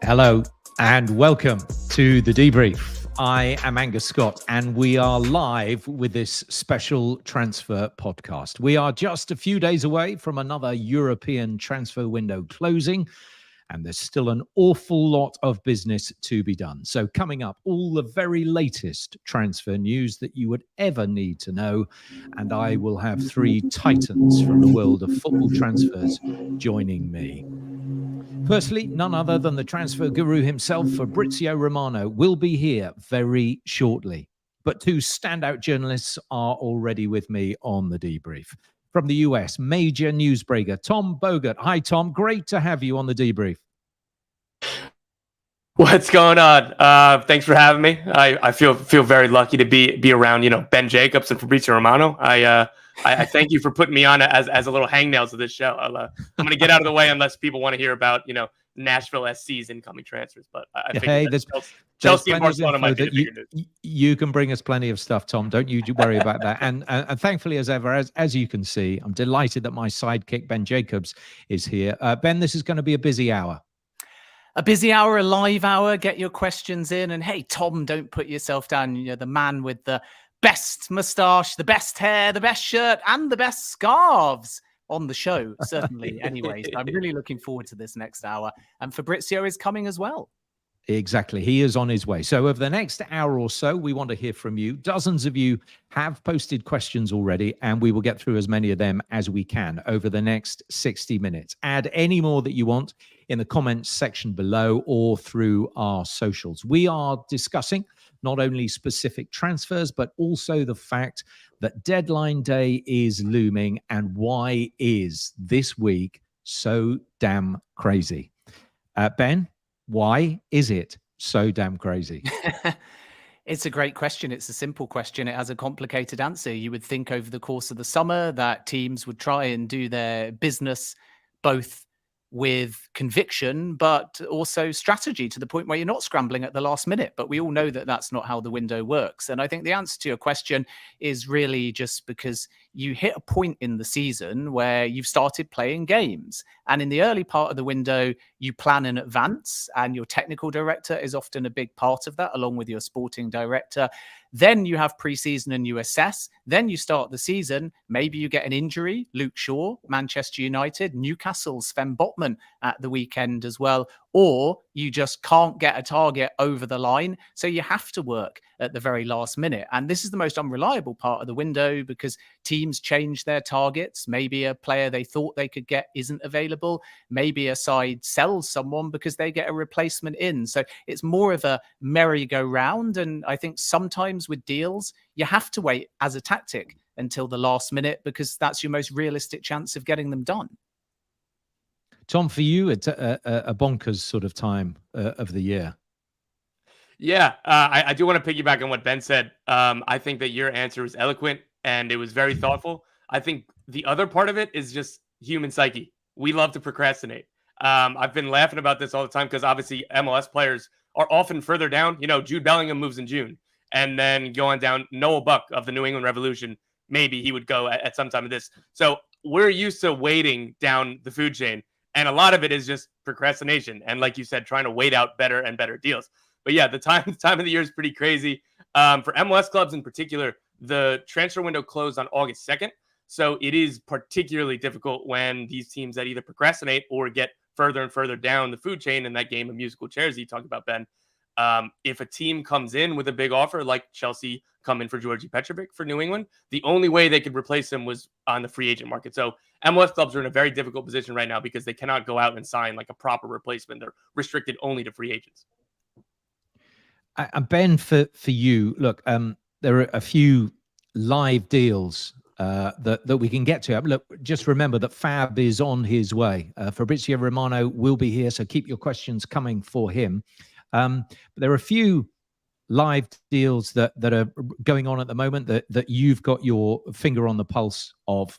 Hello and welcome to the Debrief. I am Angus Scott and we are live with this special transfer podcast. We are just a few days away from another European transfer window closing, and there's still an awful lot of business to be done. So coming up, all the very latest transfer news that you would ever need to know. And I will have three titans from the world of football transfers joining me. Firstly, none other than the transfer guru himself, Fabrizio Romano, will be here very shortly. But two standout journalists are already with me on the Debrief. From the US, major newsbreaker Tom Bogert. Hi, Tom. Great to have you on the Debrief. What's going on? Thanks for having me. I feel very lucky to be around, Ben Jacobs and Fabrizio Romano. I thank you for putting me on as a little hangnails of this show. I'm going to get out of the way unless people want to hear about, Nashville SC's incoming transfers. But I think Chelsea and Barcelona might be the bigger news. You can bring us plenty of stuff, Tom. Don't you worry about that. And thankfully, as ever, as you can see, I'm delighted that my sidekick, Ben Jacobs, is here. Ben, this is going to be a busy hour. A busy hour, a live hour. Get your questions in. And hey, Tom, don't put yourself down. You're the man with the best moustache, the best hair, the best shirt, and the best scarves on the show, certainly. Anyway, so I'm really looking forward to this next hour. And Fabrizio is coming as well. Exactly. He is on his way. So over the next hour or so, we want to hear from you. Dozens of you have posted questions already, and we will get through as many of them as we can over the next 60 minutes. Add any more that you want in the comments section below or through our socials. We are discussing not only specific transfers, but also the fact that deadline day is looming and why is this week so damn crazy. Ben, why is it so damn crazy? It's a great question. It's a simple question. It has a complicated answer. You would think over the course of the summer that teams would try and do their business both with conviction, but also strategy to the point where you're not scrambling at the last minute. But we all know that that's not how the window works. And I think the answer to your question is really just because you hit a point in the season where you've started playing games. And in the early part of the window, you plan in advance, and your technical director is often a big part of that, along with your sporting director. Then you have preseason and you assess. Then you start the season. Maybe you get an injury. Luke Shaw, Manchester United, Newcastle, Sven Botman Tottenham at the weekend as well, or you just can't get a target over the line. So you have to work at the very last minute. And this is the most unreliable part of the window because teams change their targets. Maybe a player they thought they could get isn't available. Maybe a side sells someone because they get a replacement in. So it's more of a merry-go-round. And I think sometimes with deals, you have to wait as a tactic until the last minute because that's your most realistic chance of getting them done. Tom, for you, it's a bonkers sort of time of the year. Yeah, I do want to piggyback on what Ben said. I think that your answer was eloquent and it was very thoughtful. I think the other part of it is just human psyche. We love to procrastinate. I've been laughing about this all the time because obviously MLS players are often further down. You know, Jude Bellingham moves in June. And then going down, Noah Buck of the New England Revolution, maybe he would go at some time of this. So we're used to waiting down the food chain. And a lot of it is just procrastination. And like you said, trying to wait out better and better deals. But yeah, the time of the year is pretty crazy. For MLS clubs in particular, the transfer window closed on August 2nd. So it is particularly difficult when these teams that either procrastinate or get further and further down the food chain in that game of musical chairs you talked about, Ben. If a team comes in with a big offer, like Chelsea come in for Georgi Petrovic for New England, the only way they could replace him was on the free agent market. So MLS clubs are in a very difficult position right now because they cannot go out and sign like a proper replacement. They're restricted only to free agents. And Ben, for you, look, there are a few live deals that we can get to. Look, just remember that Fab is on his way. Fabrizio Romano will be here, so keep your questions coming for him. But there are a few live deals that are going on at the moment that you've got your finger on the pulse of.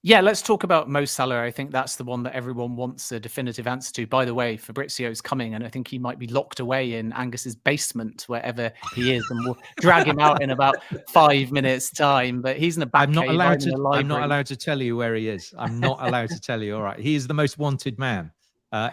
Yeah, let's talk about Mo Salah. I think that's the one that everyone wants a definitive answer to. By the way, Fabrizio's coming, and I think he might be locked away in Angus's basement, wherever he is, and we'll drag him out in about 5 minutes' time. But he's in a back cave. I'm not allowed to tell you where he is. I'm not allowed to tell you. All right, he is the most wanted man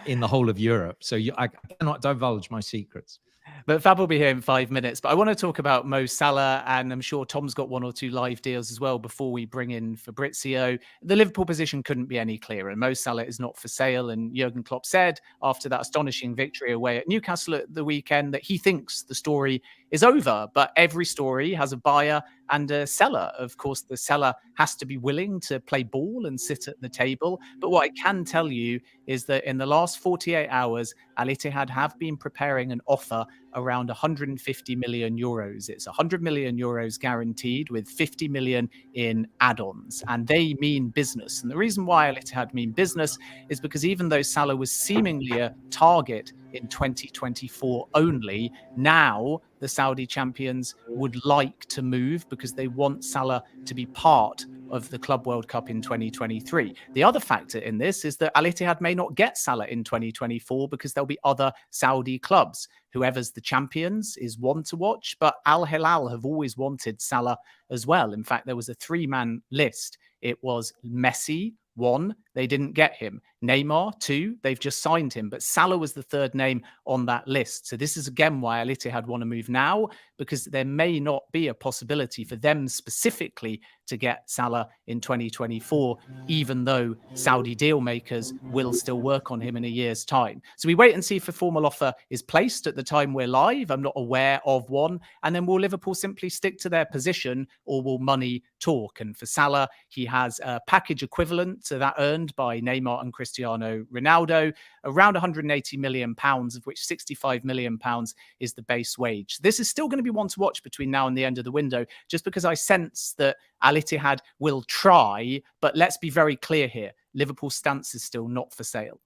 in the whole of Europe. So I cannot divulge my secrets. But Fab will be here in 5 minutes. But I want to talk about Mo Salah, and I'm sure Tom's got one or two live deals as well before we bring in Fabrizio. The Liverpool position couldn't be any clearer. Mo Salah is not for sale. And Jurgen Klopp said after that astonishing victory away at Newcastle at the weekend that he thinks the story is over. But every story has a buyer and a seller. Of course, the seller has to be willing to play ball and sit at the table. But what I can tell you is that in the last 48 hours, Al Ittihad have been preparing an offer around 150 million euros. It's 100 million euros guaranteed with 50 million in add-ons. And they mean business. And the reason why Al Ittihad mean business is because even though Salah was seemingly a target in 2024 only, now the Saudi champions would like to move because they want Salah to be part of the Club World Cup in 2023. The other factor in this is that Al Ittihad may not get Salah in 2024 because there'll be other Saudi clubs. Whoever's the champions is one to watch, but Al Hilal have always wanted Salah as well. In fact, there was a 3-man list. It was Messi, 1, they didn't get him. Neymar, 2, they've just signed him. But Salah was the 3rd name on that list. So this is again why Al Ittihad want to move now, because there may not be a possibility for them specifically to get Salah in 2024, even though Saudi deal makers will still work on him in a year's time. So we wait and see if a formal offer is placed at the time we're live. I'm not aware of one. And then will Liverpool simply stick to their position, or will money talk? And for Salah, he has a package equivalent to that earned by Neymar and Cristiano Ronaldo, around 180 million pounds, of which 65 million pounds is the base wage. This is still going to be one to watch between now and the end of the window, just because I sense that Al Ittihad will try, but let's be very clear here. Liverpool's stance is still not for sale.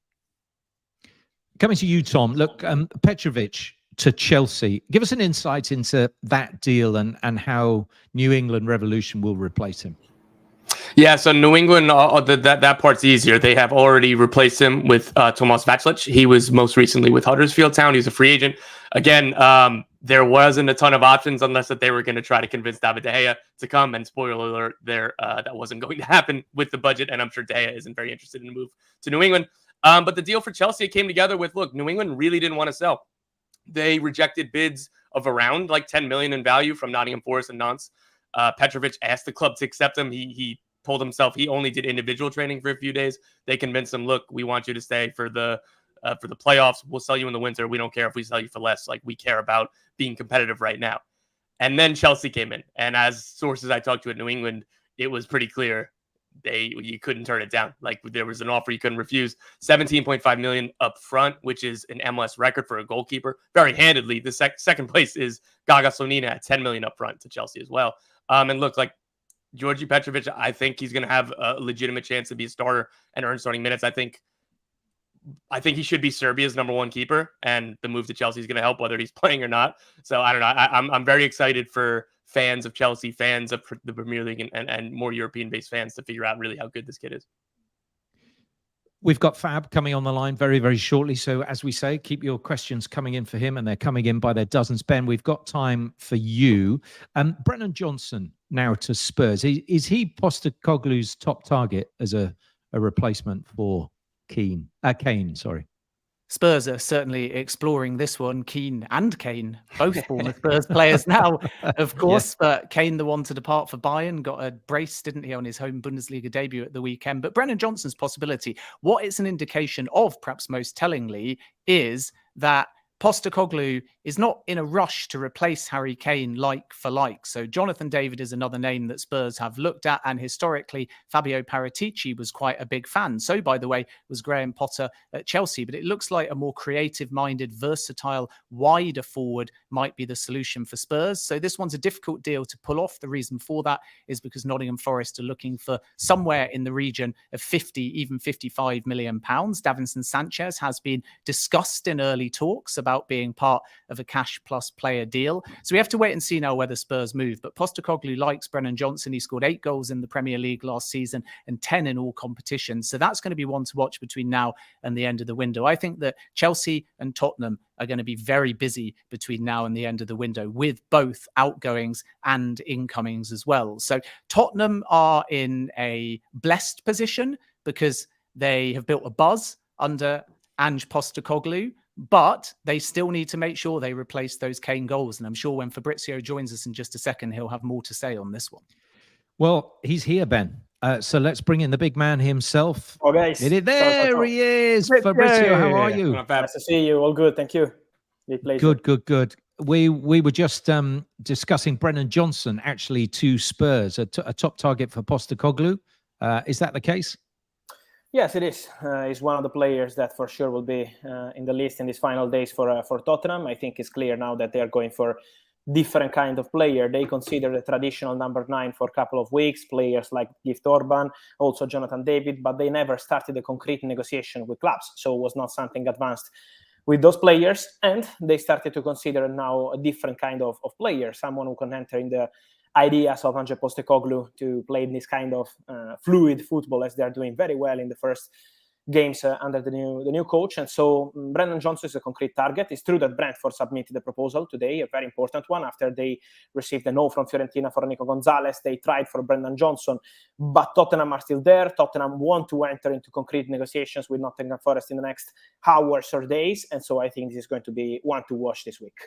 Coming to you, Tom. Look, Petrovic to Chelsea. Give us an insight into that deal and how New England Revolution will replace him. Yeah, so New England, that part's easier. They have already replaced him with Tomas Vaclav. He was most recently with Huddersfield Town. He's a free agent. Again, there wasn't a ton of options unless that they were going to try to convince David De Gea to come. And spoiler alert, that wasn't going to happen with the budget. And I'm sure De Gea isn't very interested in a move to New England. But the deal for Chelsea came together with, look, New England really didn't want to sell. They rejected bids of around like 10 million in value from Nottingham Forest and Nantes. Petrovic asked the club to accept him. He told himself he only did individual training for a few days. They convinced him, look, we want you to stay for the playoffs. We'll sell you in the winter. We don't care if we sell you for less. Like, we care about being competitive right now. And then Chelsea came in. And as sources I talked to at New England, it was pretty clear you couldn't turn it down. Like, there was an offer you couldn't refuse. 17.5 million up front, which is an MLS record for a goalkeeper. Very handedly, the second place is Gaga Slonina at 10 million up front to Chelsea as well. And look, like, Georgi Petrovic, I think he's going to have a legitimate chance to be a starter and earn starting minutes. I think he should be Serbia's number one keeper, and the move to Chelsea is going to help whether he's playing or not. So I don't know. I'm very excited for fans of Chelsea, fans of the Premier League, and more European-based fans to figure out really how good this kid is. We've got Fab coming on the line very, very shortly. So as we say, keep your questions coming in for him, and they're coming in by their dozens. Ben, we've got time for you. Brennan Johnson now to Spurs. Is he Postecoglou's top target as a replacement for Kane? Sorry. Spurs are certainly exploring this one. Keane and Kane, both former Spurs players now, of course. Yeah. But Kane, the one to depart for Bayern, got a brace, didn't he, on his home Bundesliga debut at the weekend. But Brennan Johnson's possibility, what it's an indication of, perhaps most tellingly, is that Postecoglou is not in a rush to replace Harry Kane like for like. So Jonathan David is another name that Spurs have looked at. And historically, Fabio Paratici was quite a big fan. So, by the way, was Graham Potter at Chelsea. But it looks like a more creative-minded, versatile, wider forward might be the solution for Spurs. So this one's a difficult deal to pull off. The reason for that is because Nottingham Forest are looking for somewhere in the region of 50, even 55 million pounds. Davinson Sanchez has been discussed in early talks about being part of a cash plus player deal. So we have to wait and see now whether Spurs move. But Postecoglou likes Brennan Johnson. He scored 8 goals in the Premier League last season and 10 in all competitions. So that's going to be one to watch between now and the end of the window. I think that Chelsea and Tottenham are going to be very busy between now and the end of the window with both outgoings and incomings as well. So Tottenham are in a blessed position because they have built a buzz under Ange Postecoglou, but they still need to make sure they replace those Kane goals. And I'm sure when Fabrizio joins us in just a second, he'll have more to say on this one. Well, he's here, Ben. So let's bring in the big man himself. Oh, guys. There he is. Fabrizio, how are you? Nice to see you. All good. Thank you. Big pleasure. Good. We were just discussing Brennan Johnson, actually, to Spurs, a top target for Postecoglou. Is that the case? Yes, it is. He's one of the players that for sure will be in the list in these final days for Tottenham. I think it's clear now that they are going for different kind of player. They consider the traditional number 9 for a couple of weeks, players like Gift Orban, also Jonathan David, but they never started a concrete negotiation with clubs. So it was not something advanced with those players. And they started to consider now a different kind of player, someone who can enter in the ideas of Ange Postecoglou to play in this kind of fluid football, as they are doing very well in the first games under the new coach. And so Brennan Johnson is a concrete target. It's true that Brentford submitted a proposal today, a very important one, after they received a no from Fiorentina for Nico Gonzalez. They tried for Brennan Johnson, but Tottenham are still there. Tottenham want to enter into concrete negotiations with Nottingham Forest in the next hours or days. And so I think this is going to be one to watch this week.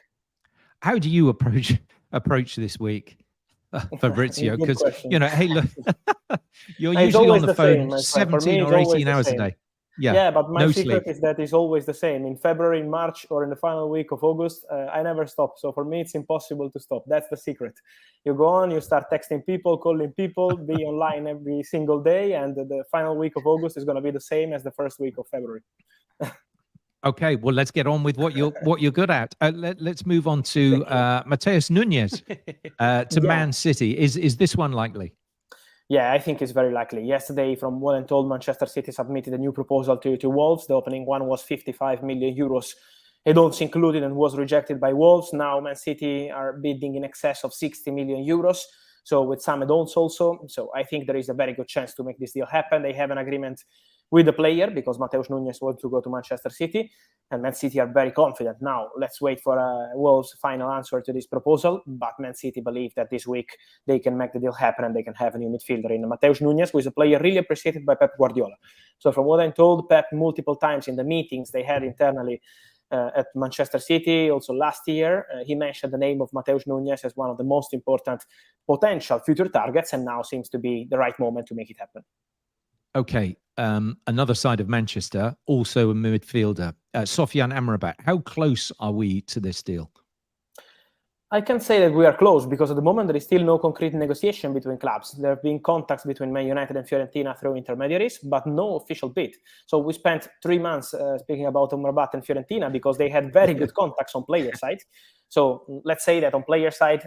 How do you approach this week, Fabrizio? Because, hey, look, you're usually on the phone 17 or 18 hours a day. Yeah, but my secret is that it's always the same. In February, March, or in the final week of August, I never stop. So for me, it's impossible to stop. That's the secret. You go on, you start texting people, calling people, be online every single day, and the final week of August is going to be the same as the first week of February. Okay, well, let's get on with what you're good at. Let's move on to Mateus Nunes to Man City. Is this one likely? Yeah, I think it's very likely. Yesterday, from what I'm told, Manchester City submitted a new proposal to Wolves. The opening one was 55 million euros. Adults included, and was rejected by Wolves. Now Man City are bidding in excess of 60 million euros. So with some adults also. So I think there is a very good chance to make this deal happen. They have an agreement with the player because Mateus Nunes wants to go to Manchester City, and Man City are very confident. Now, let's wait for Wolves' final answer to this proposal, but Man City believe that this week they can make the deal happen and they can have a new midfielder in Mateus Nunes, who is a player really appreciated by Pep Guardiola. So from what I'm told, Pep multiple times in the meetings they had internally at Manchester City, also last year. He mentioned the name of Mateus Nunes as one of the most important potential future targets, and now seems to be the right moment to make it happen. Okay, another side of Manchester, also a midfielder, Sofiane Amrabat. How close are we to this deal? I can say that we are close because at the moment there is still no concrete negotiation between clubs. There have been contacts between Man United and Fiorentina through intermediaries, but no official bid. So we spent 3 months speaking about Amrabat and Fiorentina because they had very good contacts on player side. So let's say that on player side,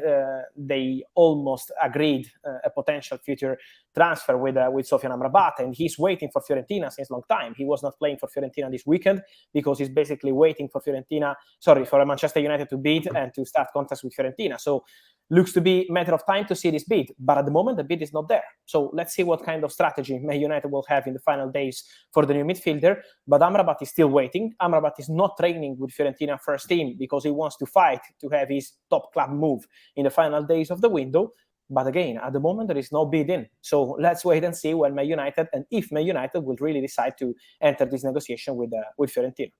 they almost agreed a potential future transfer with Sofiane Amrabat, and he's waiting for Fiorentina since a long time. He was not playing for Fiorentina this weekend because he's basically waiting for for Manchester United to bid and to start contacts with Fiorentina. So looks to be a matter of time to see this bid, but at the moment the bid is not there. So let's see what kind of strategy Man United will have in the final days for the new midfielder. But Amrabat is still waiting. Amrabat is not training with Fiorentina first team because he wants to fight to have his top club move in the final days of the window. But again, at the moment there is no bid in. So let's wait and see when Man United, and if Man United will really decide to enter this negotiation with Fiorentina.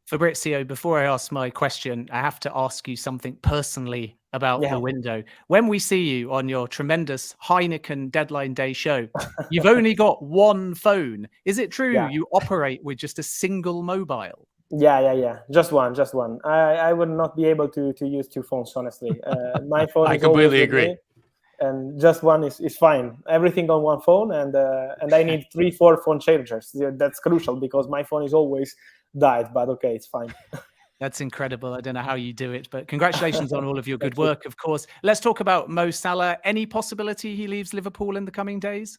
Fabrizio, before I ask my question, I have to ask you something personally about the window. When we see you on your tremendous Heineken deadline day show, you've only got one phone. Is it true you operate with just a single mobile? Yeah. Just one. I would not be able to use 2 phones, honestly. My phone I completely agree. And just one is fine. Everything on one phone, and I need 3-4 phone chargers. That's crucial because my phone is always died, but okay, it's fine. That's incredible. I don't know how you do it, but congratulations on all of your good work, of course. Let's talk about Mo Salah. Any possibility he leaves Liverpool in the coming days?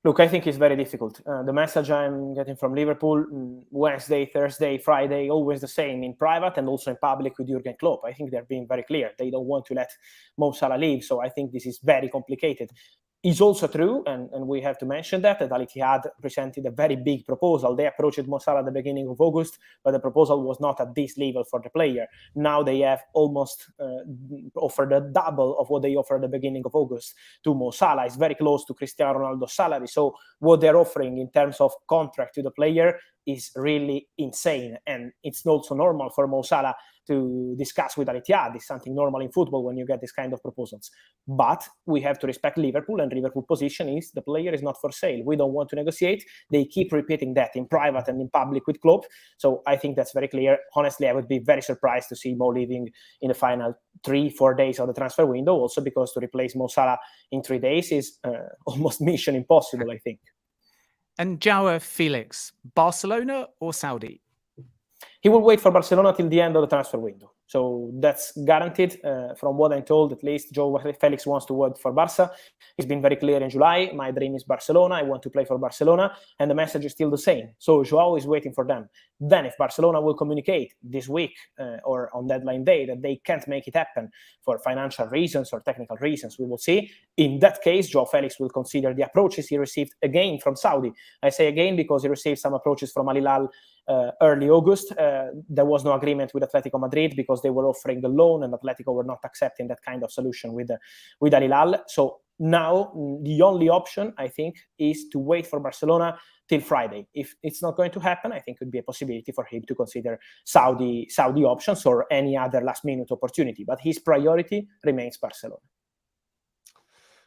Look, I think it's very difficult. The message I'm getting from Liverpool, Wednesday, Thursday, Friday, always the same in private and also in public with Jurgen Klopp. I think they're being very clear. They don't want to let Mo Salah leave, so I think this is very complicated. It's also true, and we have to mention that Al Ittihad presented a very big proposal. They approached Mo Salah at the beginning of August, but the proposal was not at this level for the player. Now they have almost offered a double of what they offered at the beginning of August to Mo Salah. It's very close to Cristiano Ronaldo's salary. So what they're offering in terms of contract to the player is really insane. And it's also normal for Mo Salah to discuss with Al Ittihad. It's something normal in football when you get this kind of proposals. But we have to respect Liverpool, and Liverpool's position is the player is not for sale. We don't want to negotiate. They keep repeating that in private and in public with Klopp. So I think that's very clear. Honestly, I would be very surprised to see Mo leaving in the final 3-4 days of the transfer window, also because to replace Mo Salah in 3 days is almost mission impossible, I think. And João Felix, Barcelona or Saudi? He will wait for Barcelona till the end of the transfer window. So that's guaranteed. From what I'm told, at least, João Felix wants to work for Barca. He's been very clear in July. My dream is Barcelona. I want to play for Barcelona. And the message is still the same. So João is waiting for them. Then if Barcelona will communicate this week or on deadline day that they can't make it happen for financial reasons or technical reasons, we will see. In that case, João Felix will consider the approaches he received again from Saudi. I say again because he received some approaches from Al Hilal early August. There was no agreement with Atletico Madrid because they were offering a loan and Atletico were not accepting that kind of solution with Al Hilal. So now the only option, I think, is to wait for Barcelona till Friday. If it's not going to happen, I think it would be a possibility for him to consider Saudi options or any other last-minute opportunity. But his priority remains Barcelona.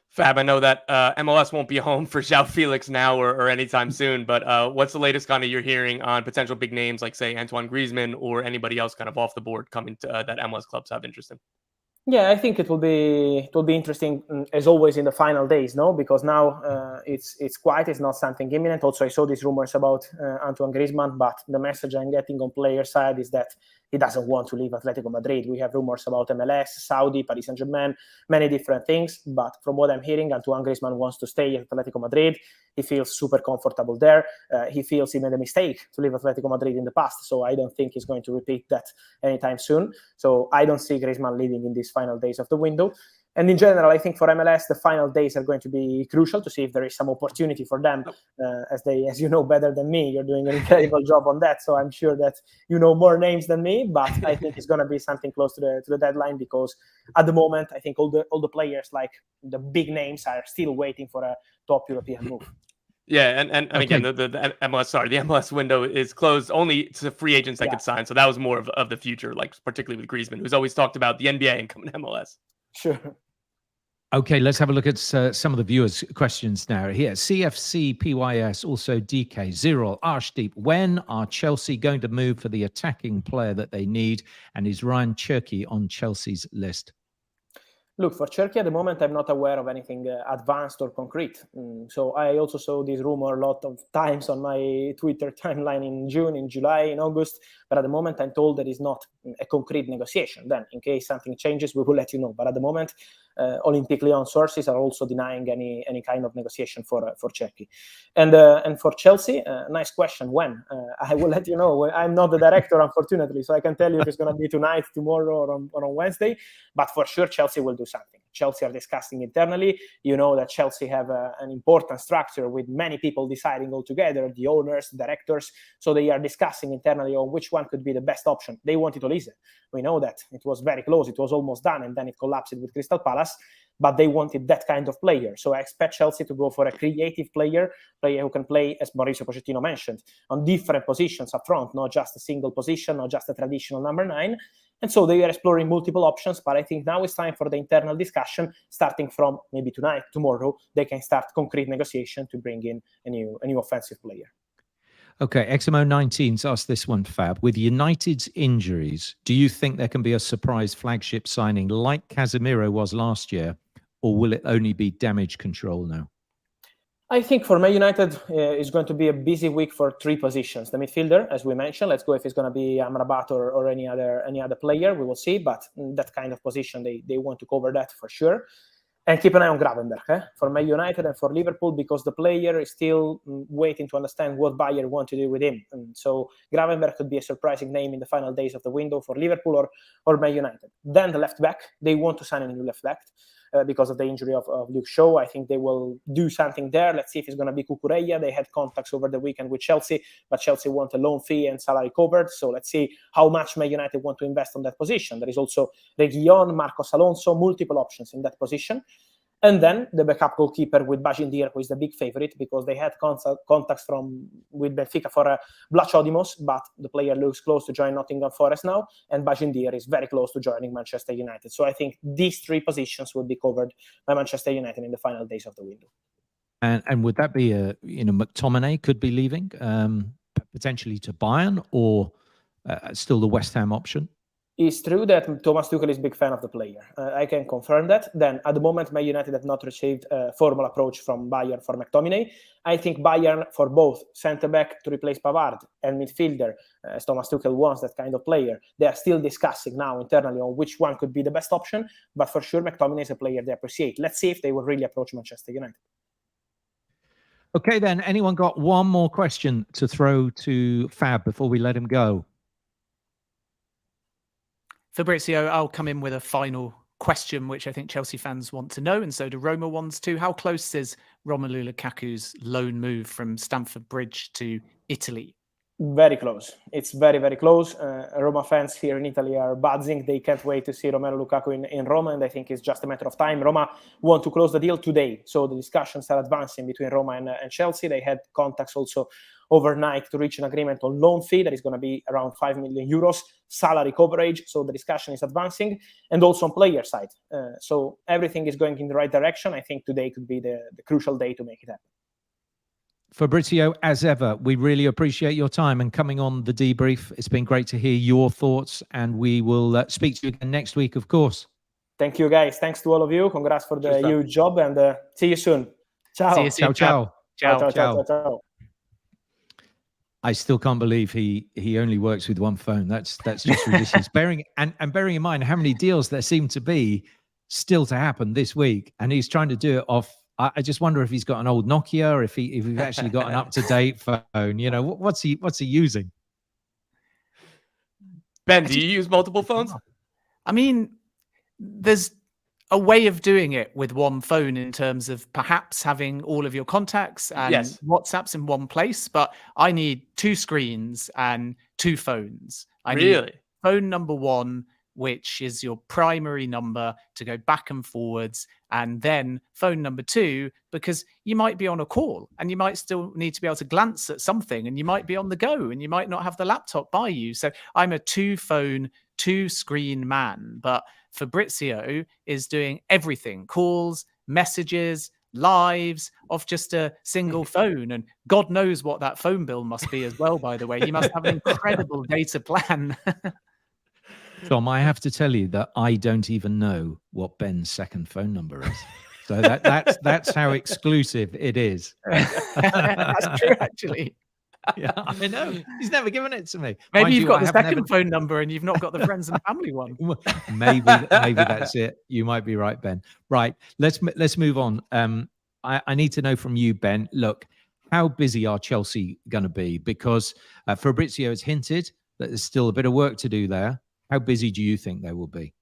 Fab, I know that MLS won't be home for João Felix now or anytime soon, but what's the latest kind of you're hearing on potential big names like, say, Antoine Griezmann or anybody else kind of off the board coming to that MLS clubs have interest in? Yeah, I think it will be interesting as always in the final days, no? Because now it's quiet, it's not something imminent. Also, I saw these rumors about Antoine Griezmann, but the message I'm getting on player side is that he doesn't want to leave Atletico Madrid. We have rumors about MLS, Saudi, Paris Saint-Germain, many different things. But from what I'm hearing, Antoine Griezmann wants to stay at Atletico Madrid. He feels super comfortable there. He feels he made a mistake to leave Atletico Madrid in the past. So I don't think he's going to repeat that anytime soon. So I don't see Griezmann leaving in these final days of the window. And in general, I think for MLS, the final days are going to be crucial to see if there is some opportunity for them. As you know better than me, you're doing an incredible job on that. So I'm sure that you know more names than me, but I think it's going to be something close to the deadline because at the moment, I think all the players, like the big names, are still waiting for a top European move. Yeah, and Okay. again, the MLS, the MLS window is closed only to free agents that could sign. So that was more of the future, like particularly with Griezmann, who's always talked about the NBA and coming to MLS. Sure. Okay, let's have a look at some of the viewers' questions now. Here, CFC PYS, also DK, Zirol, Arshdeep. When are Chelsea going to move for the attacking player that they need? And is Ryan Cherki on Chelsea's list? Look, for Turkey at the moment, I'm not aware of anything advanced or concrete. So I also saw this rumor a lot of times on my Twitter timeline in June, in July, in August. But at the moment, I'm told that it's not a concrete negotiation. Then, in case something changes, we will let you know. But at the moment, Olympique Lyon sources are also denying any kind of negotiation for Turkey. And for Chelsea, nice question. When? I will let you know. I'm not the director, unfortunately, so I can tell you if it's going to be tonight, tomorrow, or on Wednesday. But for sure, Chelsea will do something. Chelsea are discussing internally. You know that Chelsea have an important structure with many people deciding all together, the owners, directors. So they are discussing internally on which one could be the best option. They wanted Olise. We know that it was very close. It was almost done, and then it collapsed with Crystal Palace. But they wanted that kind of player. So I expect Chelsea to go for a creative player who can play, as Mauricio Pochettino mentioned, on different positions up front, not just a single position, not just a traditional number 9. And so they are exploring multiple options, but I think now it's time for the internal discussion, starting from maybe tonight, tomorrow, they can start concrete negotiation to bring in a new offensive player. Okay, XMO19's asked this one, Fab. With United's injuries, do you think there can be a surprise flagship signing like Casemiro was last year, or will it only be damage control now? I think for Man United, it's going to be a busy week for 3 positions. The midfielder, as we mentioned, let's go if it's going to be Amrabat or any other player, we will see. But that kind of position, they want to cover that for sure. And keep an eye on Gravenberch for Man United and for Liverpool, because the player is still waiting to understand what Bayer want to do with him. And so Gravenberch could be a surprising name in the final days of the window for Liverpool or Man United. Then the left back, they want to sign a new left back. Because of the injury of Luke Shaw. I think they will do something there. Let's see if it's going to be Cucurella. They had contacts over the weekend with Chelsea, but Chelsea want a loan fee and salary covered. So let's see how much Man United want to invest on that position. There is also Reguilon, Marcos Alonso, multiple options in that position. And then the backup goalkeeper with Bajindir, who is the big favorite, because they had contacts with Benfica for Blachódimos, but the player looks close to join Nottingham Forest now, and Bajindir is very close to joining Manchester United. So I think these 3 positions will be covered by Manchester United in the final days of the window. And would that be McTominay could be leaving potentially to Bayern, or still the West Ham option? It's true that Thomas Tuchel is a big fan of the player. I can confirm that. Then, at the moment, Man United have not received a formal approach from Bayern for McTominay. I think Bayern, for both centre-back to replace Pavard and midfielder, as Thomas Tuchel wants that kind of player, they are still discussing now internally on which one could be the best option. But for sure, McTominay is a player they appreciate. Let's see if they will really approach Manchester United. Okay, then. Anyone got one more question to throw to Fab before we let him go? Fabrizio, I'll come in with a final question, which I think Chelsea fans want to know, and so do Roma ones too. How close is Romelu Lukaku's loan move from Stamford Bridge to Italy? Very close. It's very, very close. Roma fans here in Italy are buzzing. They can't wait to see Romelu Lukaku in Roma, and I think it's just a matter of time. Roma want to close the deal today, so the discussions are advancing between Roma and Chelsea. They had contacts also overnight to reach an agreement on loan fee that is going to be around 5 million euros, salary coverage, so the discussion is advancing, and also on player side. So everything is going in the right direction. I think today could be the crucial day to make it happen. Fabrizio, as ever, we really appreciate your time and coming on the debrief. It's been great to hear your thoughts, and we will speak to you again next week, of course. Thank you, guys. Thanks to all of you. Congrats for the huge job, and see you soon. Ciao. See you soon. Ciao. Ciao. I still can't believe he only works with one phone. That's just ridiculous. bearing in mind how many deals there seem to be still to happen this week, and he's trying to do it off. I just wonder if he's got an old Nokia, or if he's actually got an up-to-date phone. You know, what's he using? Ben, do you use multiple phones? I mean, there's a way of doing it with one phone in terms of perhaps having all of your contacts and WhatsApps in one place, but I need 2 screens and 2 phones. I need phone number 1 which is your primary number to go back and forwards, and then phone number 2, because you might be on a call and you might still need to be able to glance at something, and you might be on the go and you might not have the laptop by you. So I'm a 2-phone, 2-screen man, but Fabrizio is doing everything: calls, messages, lives, off just a single phone. And God knows what that phone bill must be as well, by the way. He must have an incredible data plan. Tom, I have to tell you that I don't even know what Ben's second phone number is. So that's how exclusive it is. That's true, actually. Yeah, I know. He's never given it to me. Maybe Mind you've you, got I the have second never- phone number and you've not got the friends and family one. maybe that's it. You might be right, Ben. Right. Let's move on. I need to know from you, Ben. Look, how busy are Chelsea going to be? Because Fabrizio has hinted that there's still a bit of work to do there. How busy do you think they will be?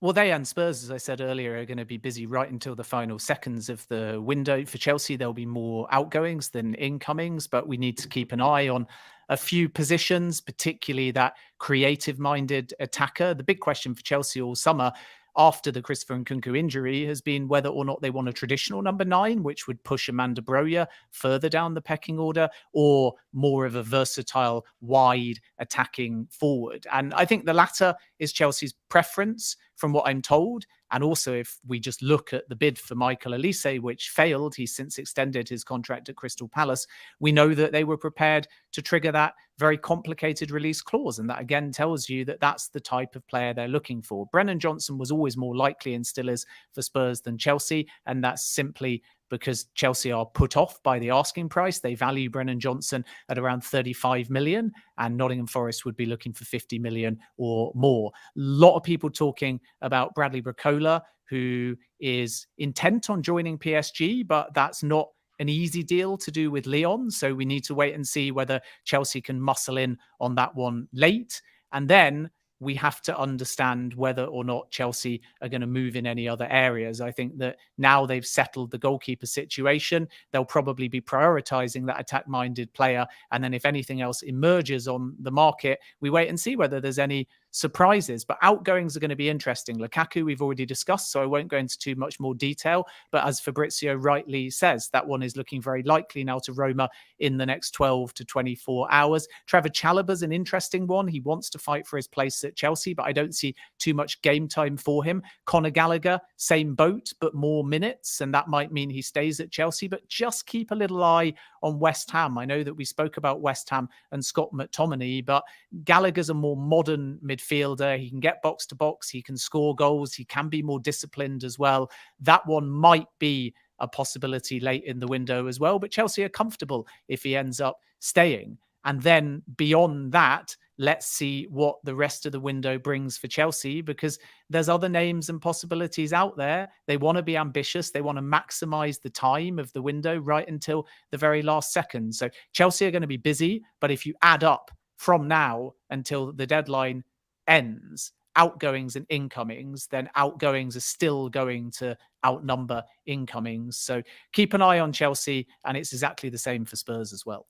Well, they and Spurs, as I said earlier, are going to be busy right until the final seconds of the window. For Chelsea, there'll be more outgoings than incomings, but we need to keep an eye on a few positions, particularly that creative-minded attacker. The big question for Chelsea all summer, after the Christopher Nkunku injury, has been whether or not they want a traditional number 9, which would push Amanda Broja further down the pecking order, or more of a versatile, wide attacking forward. And I think the latter is Chelsea's preference, from what I'm told. And also, if we just look at the bid for Michael Olise, which failed, he's since extended his contract at Crystal Palace, we know that they were prepared to trigger that very complicated release clause. And that again tells you that that's the type of player they're looking for. Brennan Johnson was always more likely, and still is, for Spurs than Chelsea. And that's simply because Chelsea are put off by the asking price. They value Brennan Johnson at around 35 million, and Nottingham Forest would be looking for 50 million or more. A lot of people talking about Bradley Barcola, who is intent on joining PSG, but that's not an easy deal to do with Lyon. So we need to wait and see whether Chelsea can muscle in on that one late. And then we have to understand whether or not Chelsea are going to move in any other areas. I think that now they've settled the goalkeeper situation, they'll probably be prioritizing that attack-minded player. And then if anything else emerges on the market, we wait and see whether there's any surprises. But outgoings are going to be interesting. Lukaku, we've already discussed, so I won't go into too much more detail. But as Fabrizio rightly says, that one is looking very likely now to Roma in the next 12 to 24 hours. Trevor Chalobah's an interesting one. He wants to fight for his place at Chelsea, but I don't see too much game time for him. Conor Gallagher, same boat, but more minutes, and that might mean he stays at Chelsea. But just keep a little eye on West Ham. I know that we spoke about West Ham and Scott McTominay, but Gallagher's a more modern midfielder. He can get box to box. He can score goals. He can be more disciplined as well. That one might be a possibility late in the window as well, but Chelsea are comfortable if he ends up staying. And then beyond that, let's see what the rest of the window brings for Chelsea, because there's other names and possibilities out there. They want to be ambitious. They want to maximize the time of the window right until the very last second. So Chelsea are going to be busy, but if you add up from now until the deadline ends, outgoings and incomings, then outgoings are still going to outnumber incomings. So keep an eye on Chelsea, and it's exactly the same for Spurs as well.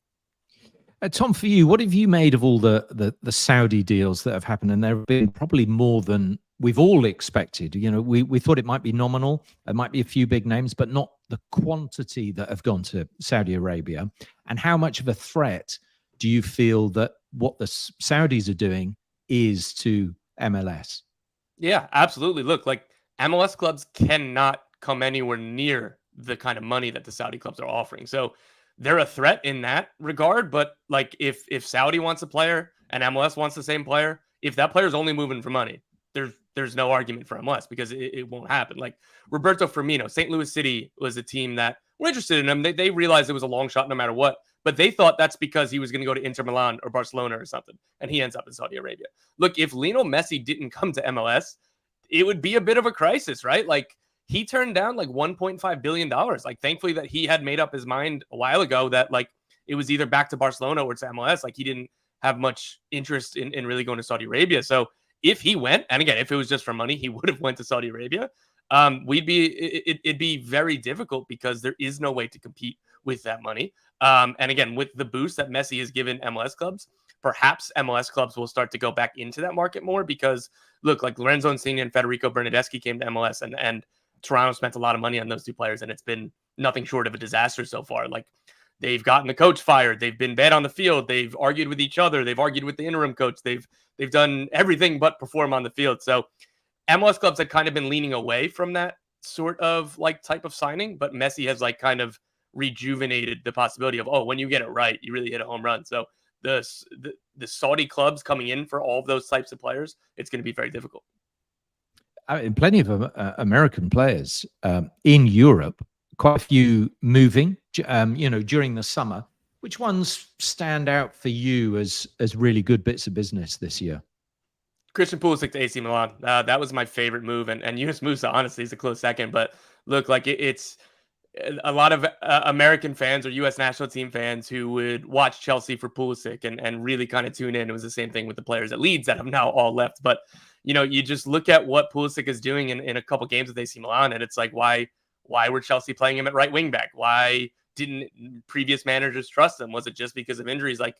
Tom, for you, what have you made of all the Saudi deals that have happened? And there have been probably more than we've all expected. You know, we thought it might be nominal. There might be a few big names, but not the quantity that have gone to Saudi Arabia. And how much of a threat do you feel that what the Saudis are doing is to MLS? Yeah, absolutely. Look, like MLS clubs cannot come anywhere near the kind of money that the Saudi clubs are offering. So they're a threat in that regard. But like if Saudi wants a player and MLS wants the same player, if that player is only moving for money, there's no argument for MLS, because it won't happen. Like Roberto Firmino, St. Louis City was a team that were interested in him. They realized it was a long shot no matter what, but they thought that's because he was going to go to Inter Milan or Barcelona or something, and he ends up in Saudi Arabia. Look, if Lionel Messi didn't come to MLS, it would be a bit of a crisis, right? Like he turned down like $1.5 billion. Like thankfully that he had made up his mind a while ago that like it was either back to Barcelona or to MLS. Like he didn't have much interest in really going to Saudi Arabia. So if he went, and again, if it was just for money, he would have went to Saudi Arabia. It'd be very difficult because there is no way to compete with that money. And again, with the boost that Messi has given MLS clubs, perhaps MLS clubs will start to go back into that market more because look, like Lorenzo Insigne and Federico Bernardeschi came to MLS and Toronto spent a lot of money on those two players, and it's been nothing short of a disaster so far. Like they've gotten the coach fired, they've been bad on the field, they've argued with each other, they've argued with the interim coach, they've done everything but perform on the field. So MLS clubs had kind of been leaning away from that sort of like type of signing, but Messi has like kind of rejuvenated the possibility of, oh, when you get it right, you really hit a home run. So the Saudi clubs coming in for all of those types of players, it's going to be very difficult. I mean, plenty of American players in Europe, quite a few moving, during the summer. Which ones stand out for you as really good bits of business this year? Christian Pulisic to AC Milan. That was my favorite move. And Yunus Musa, honestly, is a close second. But look, like it's a lot of American fans or U.S. national team fans who would watch Chelsea for Pulisic and really kind of tune in. It was the same thing with the players at Leeds that have now all left. But, you just look at what Pulisic is doing in a couple games with AC Milan, and it's like, why were Chelsea playing him at right wing back? Why didn't previous managers trust him? Was it just because of injuries? Like,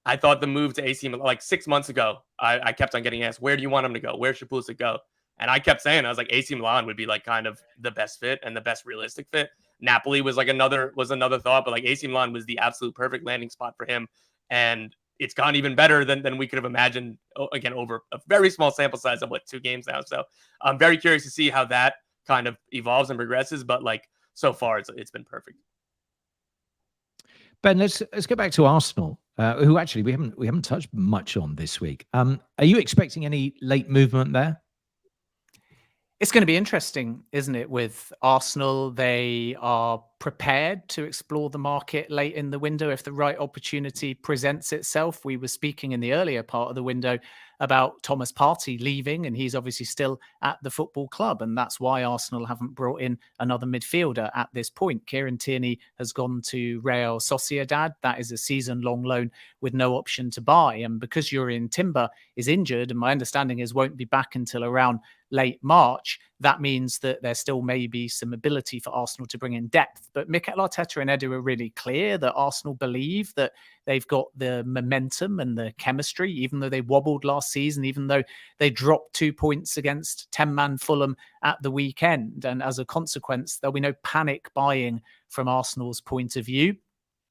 I thought the move to AC Milan, like 6 months ago, I kept on getting asked, where do you want him to go? Where should Pulisic go? And I kept saying, I was like, AC Milan would be like kind of the best fit and the best realistic fit. Napoli was like another thought, but like AC Milan was the absolute perfect landing spot for him. And it's gone even better than we could have imagined, again, over a very small sample size of 2 games now. So I'm very curious to see how that kind of evolves and progresses. But like so far, it's been perfect. Ben, let's go back to Arsenal, who actually we haven't touched much on this week. Are you expecting any late movement there? It's going to be interesting, isn't it, with Arsenal? They are prepared to explore the market late in the window if the right opportunity presents itself. We were speaking in the earlier part of the window about Thomas Partey leaving, and he's obviously still at the football club, and that's why Arsenal haven't brought in another midfielder at this point. Kieran Tierney has gone to Real Sociedad. That is a season-long loan with no option to buy, and because Jurrien Timber is injured, and my understanding is won't be back until around late March, that means that there still may be some ability for Arsenal to bring in depth. But Mikel Arteta and Edu are really clear that Arsenal believe that they've got the momentum and the chemistry, even though they wobbled last season, even though they dropped 2 points against 10-man Fulham at the weekend. And as a consequence, there'll be no panic buying from Arsenal's point of view.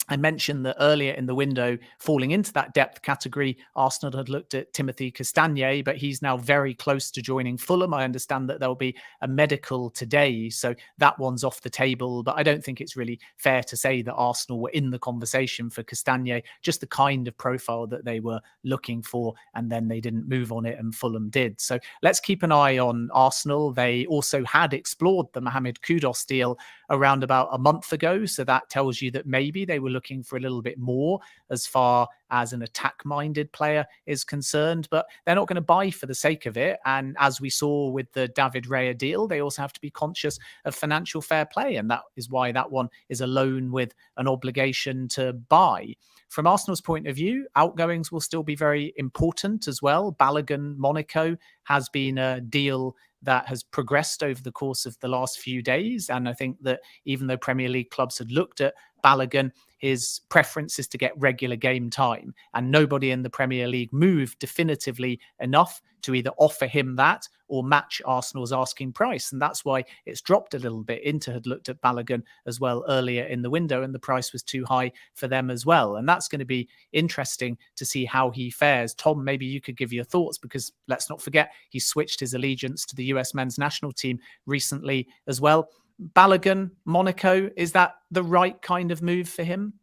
I mentioned that earlier in the window, falling into that depth category, Arsenal had looked at Timothy Castagne, but he's now very close to joining Fulham. I understand that there'll be a medical today, so that one's off the table. But I don't think it's really fair to say that Arsenal were in the conversation for Castagne, just the kind of profile that they were looking for, and then they didn't move on it, and Fulham did. So let's keep an eye on Arsenal. They also had explored the Mohamed Kudus deal around about a month ago, so that tells you that maybe they were looking for a little bit more as far as an attack-minded player is concerned, but they're not going to buy for the sake of it. And as we saw with the David Raya deal, they also have to be conscious of financial fair play, and that is why that one is a loan with an obligation to buy. From Arsenal's point of view, outgoings will still be very important as well. Balogun, Monaco has been a deal that has progressed over the course of the last few days. And I think that even though Premier League clubs had looked at Balogun, his preference is to get regular game time. And nobody in the Premier League moved definitively enough to either offer him that or match Arsenal's asking price. And that's why it's dropped a little bit. Inter had looked at Balogun as well earlier in the window, and the price was too high for them as well. And that's going to be interesting to see how he fares. Tom, maybe you could give your thoughts, because let's not forget, he switched his allegiance to the US men's national team recently as well. Balogun, Monaco, is that the right kind of move for him?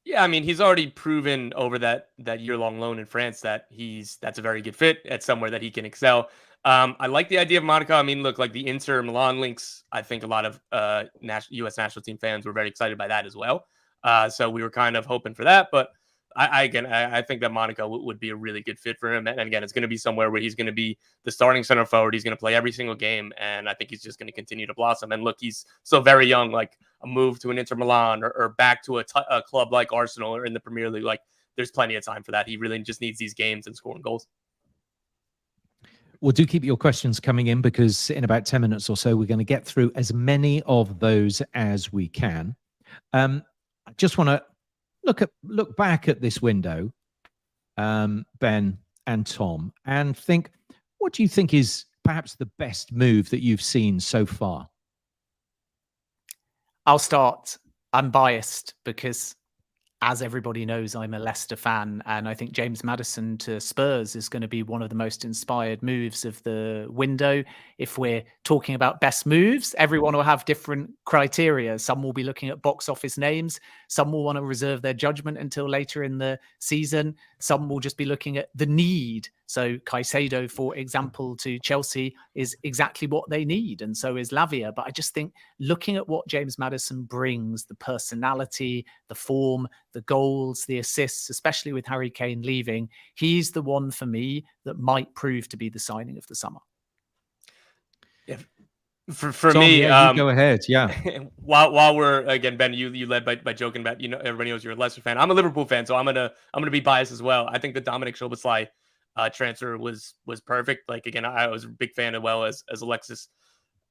Yeah, I mean, he's already proven over that year-long loan in France that that's a very good fit at somewhere that he can excel. I like the idea of Monaco. I mean, look, like the Inter Milan links, I think a lot of U.S. national team fans were very excited by that as well. So we were kind of hoping for that, but I think that Monaco would be a really good fit for him. And again, it's going to be somewhere where he's going to be the starting center forward. He's going to play every single game, and I think he's just going to continue to blossom. And look, he's still very young. Like a move to an Inter Milan or back to a club like Arsenal or in the Premier League, like there's plenty of time for that. He really just needs these games and scoring goals. Well, do keep your questions coming in, because in about 10 minutes or so, we're going to get through as many of those as we can. I just want to look back at this window. Ben and Tom, and think, what do you think is perhaps the best move that you've seen so far? I'll start. I'm biased because, as everybody knows, I'm a Leicester fan, and I think James Maddison to Spurs is going to be one of the most inspired moves of the window. If we're talking about best moves, everyone will have different criteria. Some will be looking at box office names. Some will want to reserve their judgment until later in the season. Some will just be looking at the need. So Caicedo, for example, to Chelsea is exactly what they need, and so is Lavia. But I just think looking at what James Maddison brings, the personality, the form, the goals, the assists, especially with Harry Kane leaving, he's the one for me that might prove to be the signing of the summer. Yeah. For Tom, me, you go ahead. Yeah. while we're again, Ben, you led by joking about, everybody knows you're a Leicester fan. I'm a Liverpool fan, so I'm gonna be biased as well. I think the Dominic Szoboszlai transfer was perfect. Like, again, I was a big fan as well as Alexis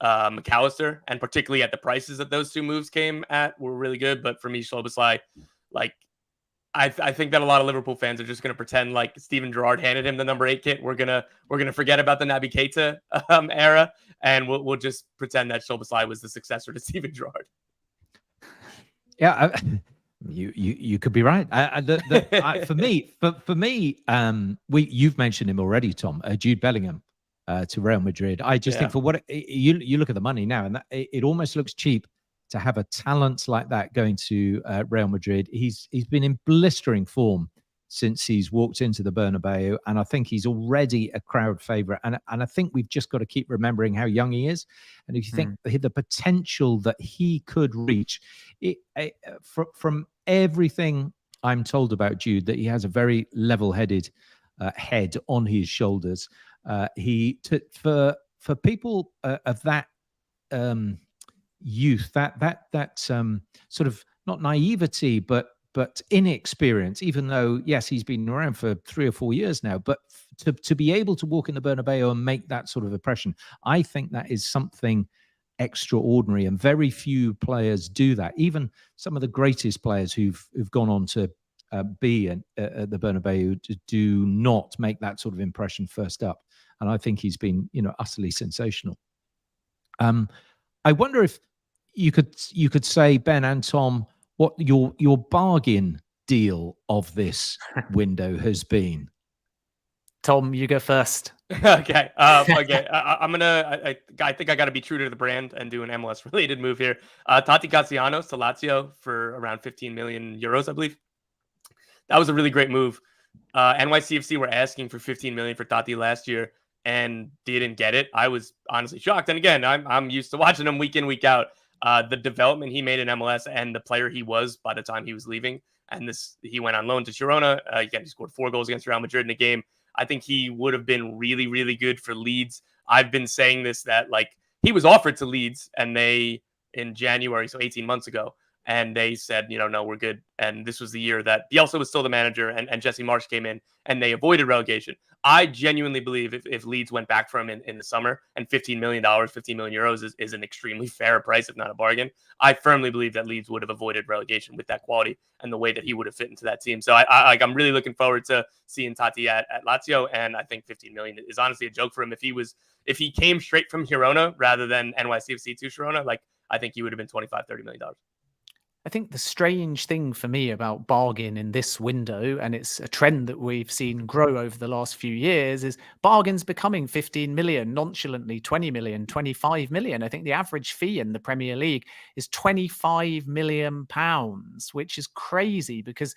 McAllister, and particularly at the prices that those two moves came at were really good. But for me, Szoboszlai, like, I think that a lot of Liverpool fans are just going to pretend like Steven Gerrard handed him the number 8 kit. We're gonna forget about the Naby Keita era, and we'll just pretend that Szoboszlai was the successor to Steven Gerrard. Yeah, you could be right. For me, you've mentioned him already, Tom. Jude Bellingham to Real Madrid. I just think for what you look at the money now, and it almost looks cheap to have a talent like that going to Real Madrid. He's been in blistering form since he's walked into the Bernabeu, and I think he's already a crowd favorite. And I think we've just got to keep remembering how young he is, and if you think the potential that he could reach, from everything I'm told about Jude, that he has a very level-headed head on his shoulders. For people of that youth, that sort of not naivety, but inexperience, even though, yes, he's been around for 3 or 4 years now, but to be able to walk in the Bernabeu and make that sort of impression, I think that is something extraordinary, and very few players do that. Even some of the greatest players who've gone on to be at the Bernabeu do not make that sort of impression first up, and I think he's been, utterly sensational. I wonder if you could say, Ben and Tom, what your bargain deal of this window has been. Tom, you go first. Okay. Okay. I think I got to be true to the brand and do an MLS related move here. Tati Castellanos to Lazio for around 15 million euros, I believe. That was a really great move. NYCFC were asking for 15 million for Tati last year and didn't get it. I was honestly shocked. And again, I'm used to watching him week in, week out. The development he made in MLS and the player he was by the time he was leaving. And he went on loan to Girona. Again, he scored 4 goals against Real Madrid in a game. I think he would have been really, really good for Leeds. I've been saying this, that like he was offered to Leeds and they in January, so 18 months ago, and they said, no, we're good. And this was the year that Bielsa was still the manager and Jesse Marsch came in and they avoided relegation. I genuinely believe if Leeds went back for him in the summer, and $15 million, 15 million euros is an extremely fair price, if not a bargain, I firmly believe that Leeds would have avoided relegation with that quality and the way that he would have fit into that team. So I'm really looking forward to seeing Tati at Lazio. And I think 15 million is honestly a joke for him. If he came straight from Girona rather than NYCFC to Girona, like I think he would have been $25-30 million. I think the strange thing for me about bargain in this window, and it's a trend that we've seen grow over the last few years, is bargains becoming 15 million, nonchalantly 20 million, 25 million. I think the average fee in the Premier League is 25 million pounds, which is crazy because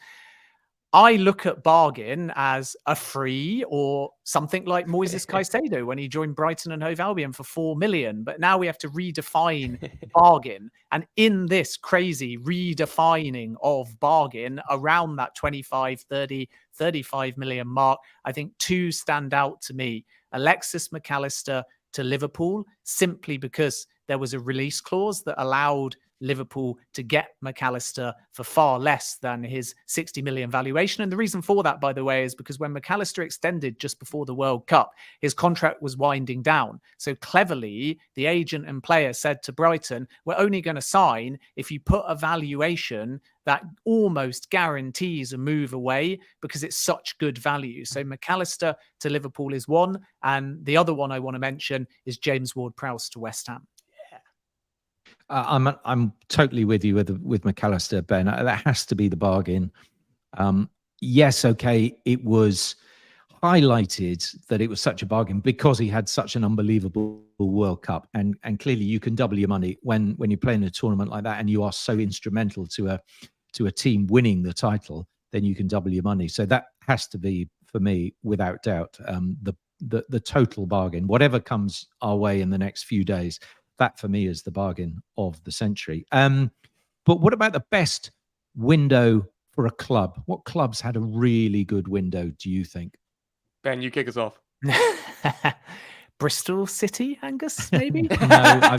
I look at bargain as a free, or something like Moises Caicedo when he joined Brighton and Hove Albion for 4 million. But now we have to redefine bargain. And in this crazy redefining of bargain around that 25, 30, 35 million mark, I think 2 stand out to me. Alexis McAllister to Liverpool, simply because there was a release clause that allowed Liverpool to get McAllister for far less than his 60 million valuation. And the reason for that, by the way, is because when McAllister extended just before the World Cup, his contract was winding down. So cleverly, the agent and player said to Brighton, we're only going to sign if you put a valuation that almost guarantees a move away because it's such good value. So McAllister to Liverpool is one. And the other one I want to mention is James Ward-Prowse to West Ham. I'm totally with you with McAllister, Ben. That has to be the bargain. Yes, okay, it was highlighted that it was such a bargain because he had such an unbelievable World Cup, and clearly you can double your money when you play in a tournament like that, and you are so instrumental to a team winning the title. Then you can double your money. So that has to be, for me, without doubt, the total bargain. Whatever comes our way in the next few days, that for me is the bargain of the century. But what about the best window for a club? What clubs had a really good window, do you think? Ben, you kick us off. Bristol City, Angus, maybe? No,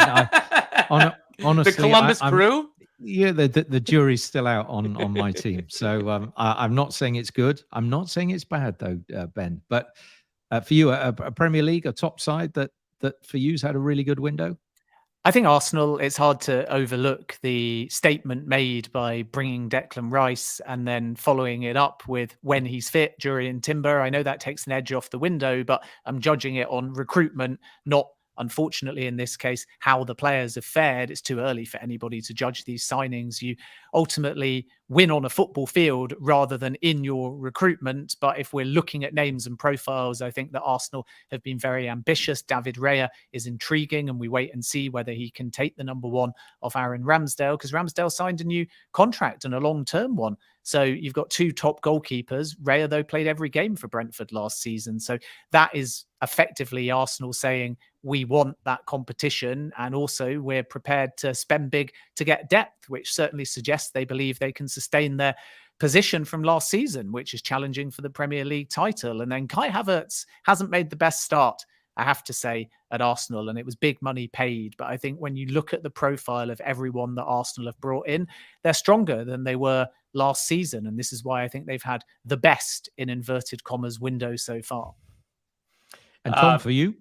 honestly, the Columbus Crew? Yeah, the jury's still out on my team. So I'm not saying it's good. I'm not saying it's bad, though, Ben. But for you, a Premier League, a top side that for you's had a really good window? I think Arsenal, it's hard to overlook the statement made by bringing Declan Rice and then following it up with when he's fit, Jurriën Timber. I know that takes an edge off the window, but I'm judging it on recruitment, not, unfortunately, in this case, how the players have fared. It's too early for anybody to judge these signings. You ultimately win on a football field rather than in your recruitment. But if we're looking at names and profiles, I think that Arsenal have been very ambitious. David Raya is intriguing, and we wait and see whether he can take the number one off Aaron Ramsdale, because Ramsdale signed a new contract and a long-term one. So you've got two top goalkeepers. Raya, though, played every game for Brentford last season. So that is effectively Arsenal saying we want that competition, and also we're prepared to spend big to get depth, which certainly suggests they believe they can sustain their position from last season, which is challenging for the Premier League title. And then Kai Havertz hasn't made the best start, I have to say, at Arsenal, and it was big money paid. But I think when you look at the profile of everyone that Arsenal have brought in, they're stronger than they were last season. And this is why I think they've had the best, in inverted commas, window so far. And Tom, for you?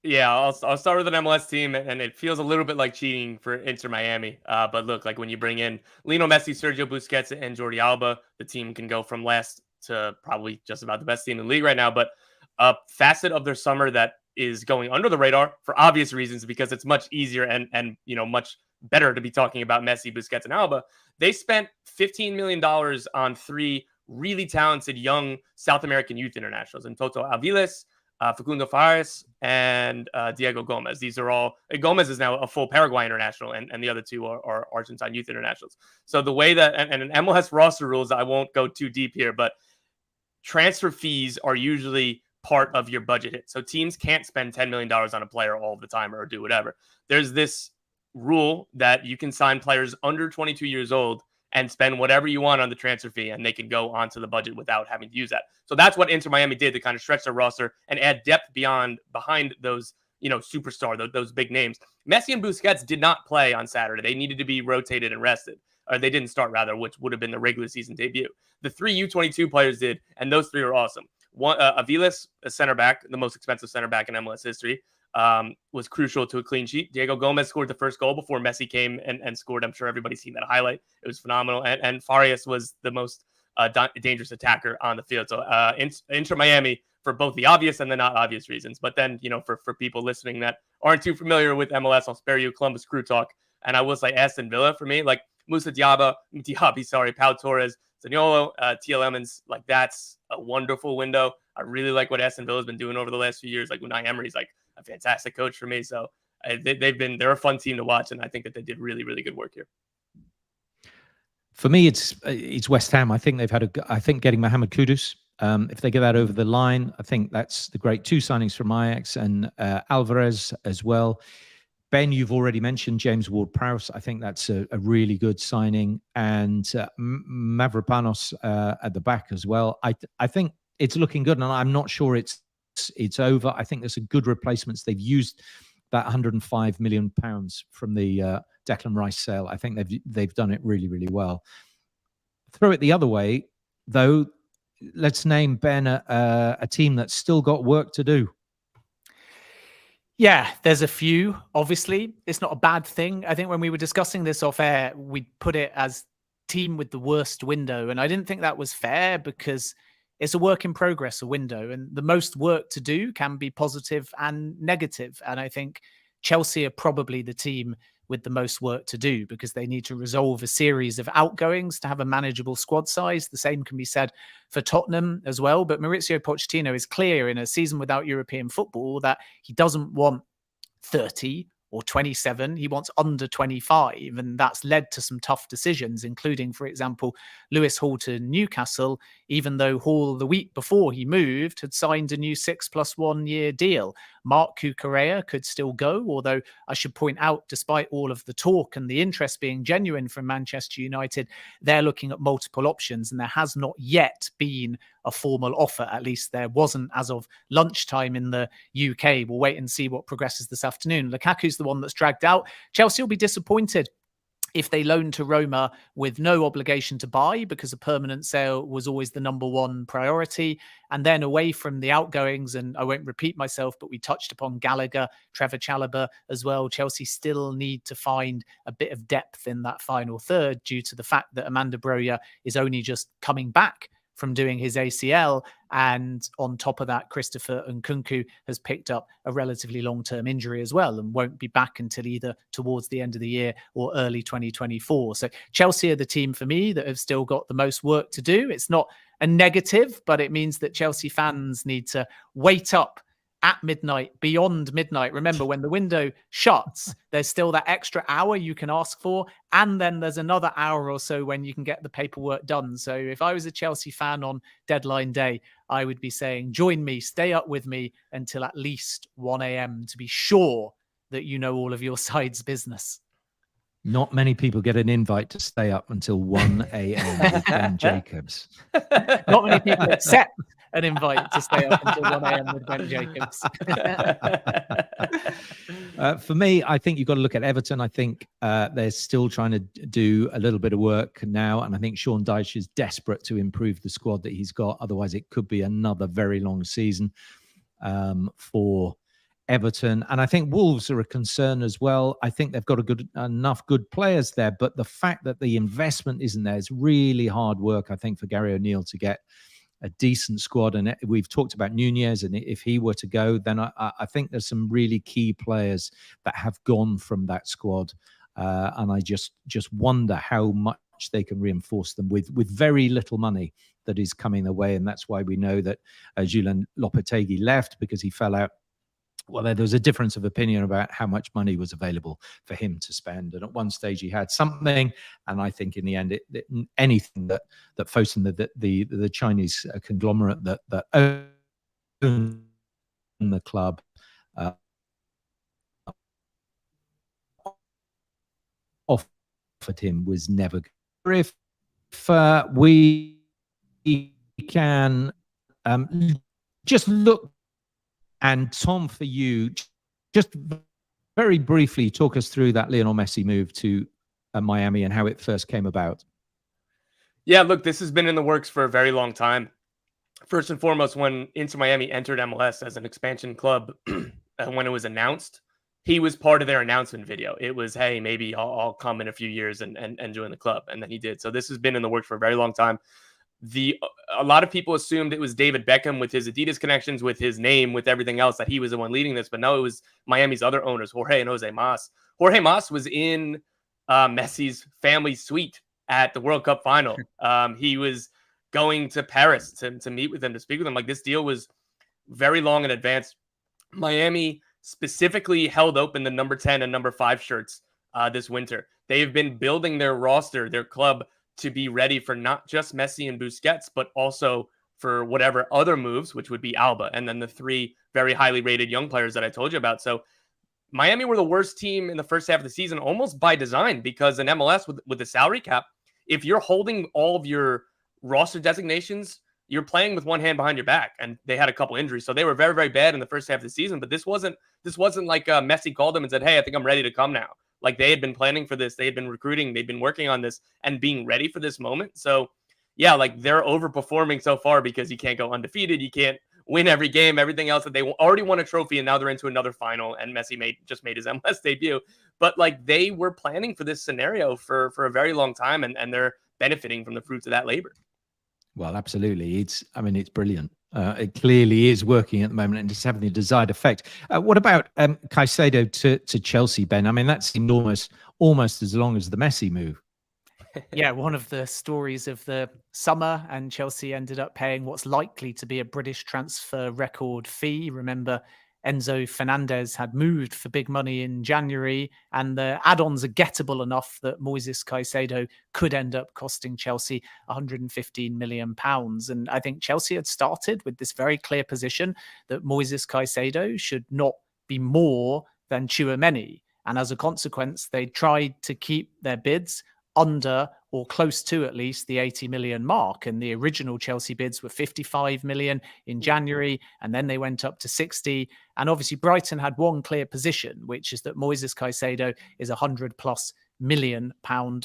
Yeah, I'll start with an MLS team, and it feels a little bit like cheating for Inter Miami. But look, like when you bring in Lionel Messi, Sergio Busquets, and Jordi Alba, the team can go from last to probably just about the best team in the league right now. But a facet of their summer that is going under the radar for obvious reasons, because it's much easier and much better to be talking about Messi, Busquets, and Alba. They spent $15 million on three really talented young South American youth internationals in Toto Aviles, Facundo Fares, and Diego Gomez. These are all, Gomez is now a full Paraguay international, and the other two are Argentine youth internationals. So the way that, and MLS roster rules, I won't go too deep here, but transfer fees are usually part of your budget hit. So teams can't spend $10 million on a player all the time or do whatever. There's this rule that you can sign players under 22 years old and spend whatever you want on the transfer fee, and they can go onto the budget without having to use that. So that's what Inter Miami did to kind of stretch their roster and add depth behind those, superstar, those big names. Messi and Busquets did not play on Saturday. They needed to be rotated and rested. Or they didn't start, rather, which would have been the regular season debut. The three U22 players did, and those three are awesome. One, Aviles, a center back, the most expensive center back in MLS history, was crucial to a clean sheet. Diego Gomez scored the first goal before Messi came and scored. I'm sure everybody's seen that highlight. It was phenomenal. And Farias was the most dangerous attacker on the field. So Inter Miami, for both the obvious and the not obvious reasons. But then, for people listening that aren't too familiar with MLS, I'll spare you Columbus Crew talk. And I will say Aston Villa, for me, like Moussa Diaby, Pau Torres, Zaniolo, T.L. Emmons, like that's a wonderful window. I really like what Aston Villa has been doing over the last few years. Like Unai Emery's like a fantastic coach for me. So they're a fun team to watch, and I think that they did really, really good work here. For me, it's West Ham. I think they've had I think getting Mohamed Kudus, if they get that over the line, I think that's the great two signings from Ajax and Alvarez as well. Ben, you've already mentioned James Ward-Prowse. I think that's a really good signing, and Mavropanos at the back as well. I think it's looking good, and I'm not sure it's over. I think there's some good replacements. They've used that 105 million pounds from the Declan Rice sale. I think they've done it really, really well. Throw it the other way, though. Let's name, Ben, a team that's still got work to do. Yeah, there's a few. Obviously, it's not a bad thing. I think when we were discussing this off air, we put it as team with the worst window. And I didn't think that was fair because it's a work in progress, a window. And the most work to do can be positive and negative. And I think Chelsea are probably the team with the most work to do because they need to resolve a series of outgoings to have a manageable squad size. The same can be said for Tottenham as well. But Mauricio Pochettino is clear in a season without European football that he doesn't want 30 or 27. He wants under 25. And that's led to some tough decisions, including, for example, Lewis Hall to Newcastle, even though Hall, the week before he moved, had signed a new 6+1 year deal. Marc Cucurella could still go, although I should point out, despite all of the talk and the interest being genuine from Manchester United, they're looking at multiple options and there has not yet been a formal offer. At least there wasn't as of lunchtime in the UK. We'll wait and see what progresses this afternoon. Lukaku's the one that's dragged out. Chelsea will be disappointed if they loan to Roma with no obligation to buy because a permanent sale was always the number one priority. And then away from the outgoings, and I won't repeat myself, but we touched upon Gallagher, Trevor Chalobah as well. Chelsea still need to find a bit of depth in that final third due to the fact that Amanda Broja is only just coming back from doing his ACL. And on top of that, Christopher Nkunku has picked up a relatively long-term injury as well and won't be back until either towards the end of the year or early 2024. So Chelsea are the team for me that have still got the most work to do. It's not a negative, but it means that Chelsea fans need to wait up at midnight, beyond midnight. Remember, when the window shuts, there's still that extra hour you can ask for. And then there's another hour or so when you can get the paperwork done. So if I was a Chelsea fan on deadline day, I would be saying, join me, stay up with me until at least 1 a.m. to be sure that you know all of your side's business. Not many people get an invite to stay up until 1 a.m. with Ben Jacobs. Not many people accept an invite to stay up until 1 a.m. with Ben Jacobs. For me, I think you've got to look at Everton. I think they're still trying to do a little bit of work now. And I think Sean Dyche is desperate to improve the squad that he's got. Otherwise, it could be another very long season for Everton. And I think Wolves are a concern as well. I think they've got enough good players there. But the fact that the investment isn't there is really hard work, I think, for Gary O'Neill to get a decent squad. And we've talked about Nunez, and if he were to go, then I think there's some really key players that have gone from that squad. And I just wonder how much they can reinforce them with very little money that is coming their way. And that's why we know that Julian Lopetegui left, because he fell out. Well, there was a difference of opinion about how much money was available for him to spend. And at one stage he had something. And I think in the end, anything that Fosun, the Chinese conglomerate that own the club, offered him was never good. If we can just look. And Tom, for you, just very briefly talk us through that Lionel Messi move to Miami and how it first came about. Yeah, look, this has been in the works for a very long time. First and foremost, when Inter Miami entered MLS as an expansion club, when it was announced, he was part of their announcement video. It was, hey, maybe I'll come in a few years and join the club. And then he did. So this has been in the works for a very long time. A lot of people assumed it was David Beckham with his Adidas connections, with his name, with everything else, that he was the one leading this. But no, it was Miami's other owners, Jorge and Jose Mas. Jorge Mas was in Messi's family suite at the World Cup final. He was going to Paris to meet with them, to speak with them. Like, this deal was very long in advance. Miami specifically held open the number 10 and number 5 shirts this winter. They have been building their roster, their club, to be ready for not just Messi and Busquets, but also for whatever other moves, which would be Alba, and then the 3 very highly rated young players that I told you about. So Miami were the worst team in the first half of the season, almost by design, because in MLS with the salary cap, if you're holding all of your roster designations you're playing with one hand behind your back, and they had a couple injuries, so they were very, very bad in the first half of the season. But this wasn't like Messi called them and said, "Hey, I think I'm ready to come now." Like, they had been planning for this, they had been recruiting, they'd been working on this and being ready for this moment. So yeah, like, they're overperforming so far because you can't go undefeated, you can't win every game, everything else. That they already won a trophy, and now they're into another final, and Messi just made his MLS debut. But like, they were planning for this scenario for a very long time, and they're benefiting from the fruits of that labor. Well, absolutely. It's brilliant. It clearly is working at the moment and it's having the desired effect. What about Caicedo to Chelsea, Ben? I mean, that's enormous, almost as long as the Messi move. Yeah, one of the stories of the summer, and Chelsea ended up paying what's likely to be a British transfer record fee. Remember, Enzo Fernandez had moved for big money in January, and the add-ons are gettable enough that Moises Caicedo could end up costing Chelsea £115 million. And I think Chelsea had started with this very clear position that Moises Caicedo should not be more than Tchouaméni. And as a consequence, they tried to keep their bids under or close to at least the 80 million mark. And the original Chelsea bids were 55 million in January, and then they went up to 60. And obviously Brighton had one clear position, which is that Moises Caicedo is a £100+ million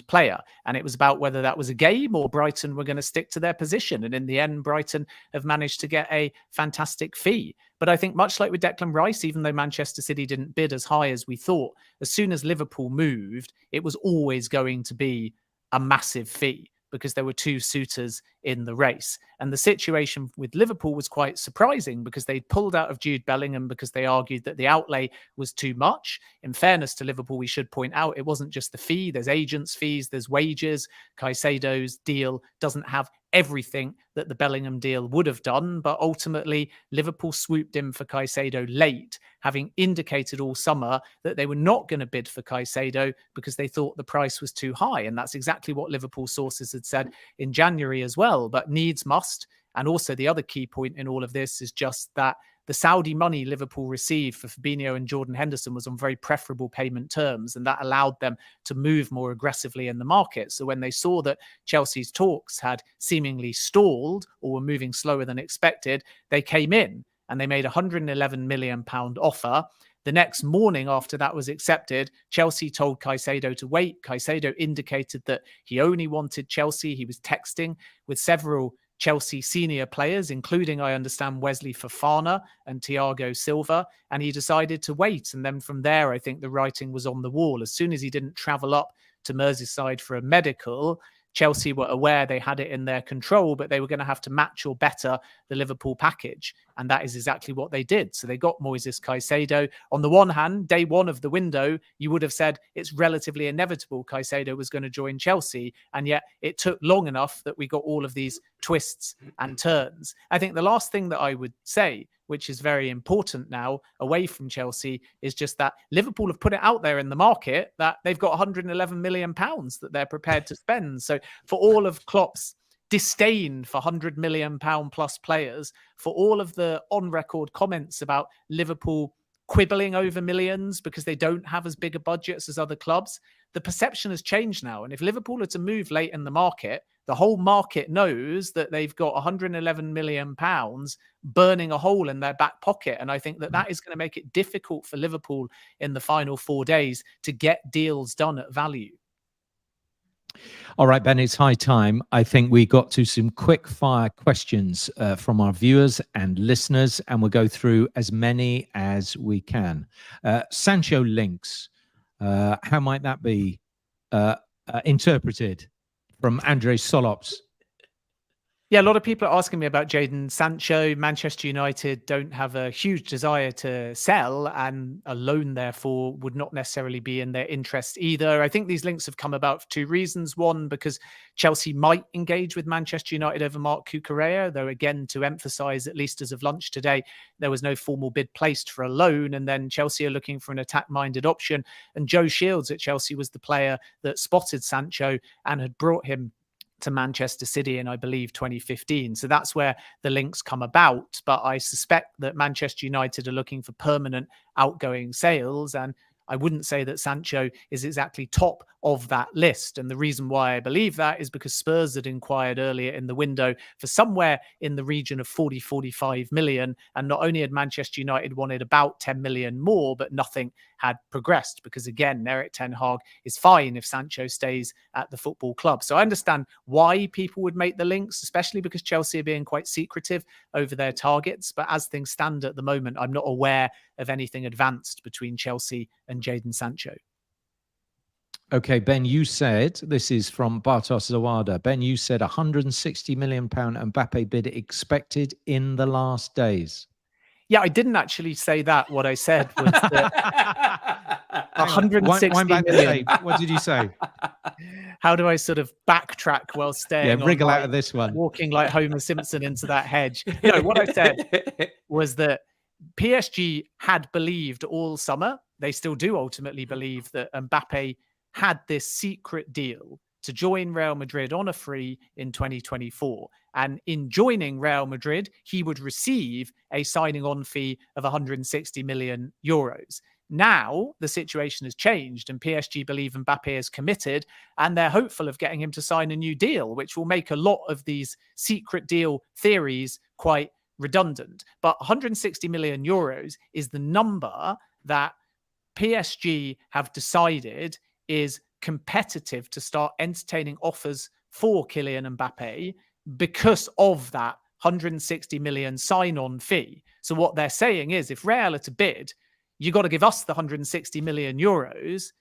player. And it was about whether that was a game or Brighton were going to stick to their position. And in the end, Brighton have managed to get a fantastic fee. But I think much like with Declan Rice, even though Manchester City didn't bid as high as we thought, as soon as Liverpool moved, it was always going to be a massive fee because there were two suitors in the race. And the situation with Liverpool was quite surprising because they'd pulled out of Jude Bellingham because they argued that the outlay was too much. In fairness to Liverpool, we should point out it wasn't just the fee. There's agents' fees, there's wages. Caicedo's deal doesn't have everything that the Bellingham deal would have done, but ultimately Liverpool swooped in for Caicedo late, having indicated all summer that they were not going to bid for Caicedo because they thought the price was too high. And that's exactly what Liverpool sources had said in January as well, but needs must. And also the other key point in all of this is just that the Saudi money Liverpool received for Fabinho and Jordan Henderson was on very preferable payment terms, and that allowed them to move more aggressively in the market. So when they saw that Chelsea's talks had seemingly stalled or were moving slower than expected, they came in and they made a £111 million offer. The next morning after that was accepted, Chelsea told Caicedo to wait. Caicedo indicated that he only wanted Chelsea. He was texting with several Chelsea senior players, including, I understand, Wesley Fofana and Thiago Silva, and he decided to wait. And then from there, I think the writing was on the wall. As soon as he didn't travel up to Merseyside for a medical, Chelsea were aware they had it in their control, but they were going to have to match or better the Liverpool package. And that is exactly what they did. So they got Moises Caicedo. On the one hand, day one of the window, you would have said it's relatively inevitable Caicedo was going to join Chelsea. And yet it took long enough that we got all of these twists and turns. I think the last thing that I would say, which is very important now away from Chelsea, is just that Liverpool have put it out there in the market that they've got £111 million that they're prepared to spend. So for all of Klopp's disdain for £100 million plus players, for all of the on-record comments about Liverpool quibbling over millions because they don't have as big a budgets as other clubs, the perception has changed now. And if Liverpool are to move late in the market, the whole market knows that they've got £111 million burning a hole in their back pocket. And I think that that is going to make it difficult for Liverpool in the final 4 days to get deals done at value. All right, Ben, it's high time. I think we got to some quick fire questions from our viewers and listeners, and we'll go through as many as we can. Sancho links, how might that be interpreted from Andrei Solops? Yeah, a lot of people are asking me about Jadon Sancho. Manchester United don't have a huge desire to sell, and a loan, therefore, would not necessarily be in their interest either. I think these links have come about for two reasons. One, because Chelsea might engage with Manchester United over Marc Cucurella, though, again, to emphasise, at least as of lunch today, there was no formal bid placed for a loan. And then Chelsea are looking for an attack-minded option. And Joe Shields at Chelsea was the player that spotted Sancho and had brought him to Manchester City in, I believe, 2015. So that's where the links come about. But I suspect that Manchester United are looking for permanent outgoing sales. And I wouldn't say that Sancho is exactly top of that list. And the reason why I believe that is because Spurs had inquired earlier in the window for somewhere in the region of 45 million. And not only had Manchester United wanted about 10 million more, but nothing had progressed because, again, Erik ten Hag is fine if Sancho stays at the football club. So I understand why people would make the links, especially because Chelsea are being quite secretive over their targets. But as things stand at the moment, I'm not aware of anything advanced between Chelsea and Jadon Sancho. Okay, Ben, you said, this is from Bartos Zawada. Ben, you said £160 million Mbappe bid expected in the last days. Yeah, I didn't actually say that. What I said was that 160 Wind back million. the tape. What did you say? How do I sort of backtrack while staying wriggle out of this one. walking like Homer Simpson into that hedge? You know, what I said was that PSG had believed all summer, they still do ultimately believe, that Mbappe had this secret deal to join Real Madrid on a free in 2024. And in joining Real Madrid, he would receive a signing on fee of 160 million euros. Now the situation has changed and PSG believe Mbappe is committed and they're hopeful of getting him to sign a new deal, which will make a lot of these secret deal theories quite redundant. But 160 million euros is the number that PSG have decided is competitive to start entertaining offers for Kylian Mbappe because of that 160 million sign-on fee. So what they're saying is, if Real are to bid, you got to give us the 160 million euros,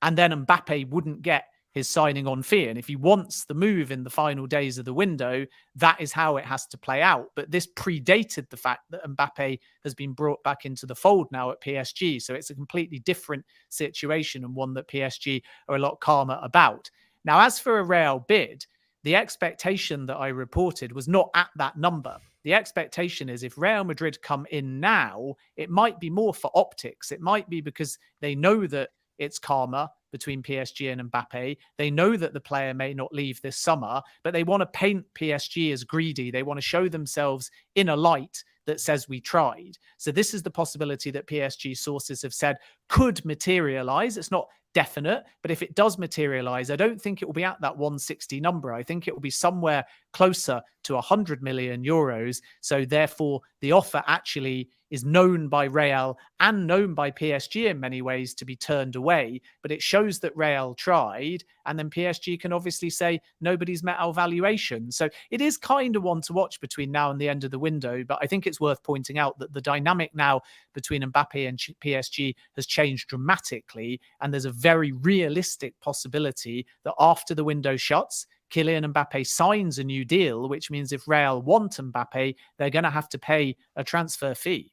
and then Mbappe wouldn't get his signing on fee. And if he wants the move in the final days of the window, that is how it has to play out. But this predated the fact that Mbappe has been brought back into the fold now at PSG. So it's a completely different situation and one that PSG are a lot calmer about. Now, as for a Real bid, the expectation that I reported was not at that number. The expectation is if Real Madrid come in now, it might be more for optics. It might be because they know that it's calmer between PSG and Mbappe. They know that the player may not leave this summer, but they want to paint PSG as greedy. They want to show themselves in a light that says we tried. So this is the possibility that PSG sources have said could materialize. It's not definite, but if it does materialize, I don't think it will be at that 160 number. I think it will be somewhere closer to 100 million euros. So therefore, the offer actually is known by Real and known by PSG in many ways to be turned away. But it shows that Real tried, and then PSG can obviously say nobody's met our valuation. So it is kind of one to watch between now and the end of the window. But I think it's worth pointing out that the dynamic now between Mbappe and PSG has changed dramatically, and there's a very realistic possibility that after the window shuts, Kylian Mbappe signs a new deal, which means if Real want Mbappe, they're going to have to pay a transfer fee.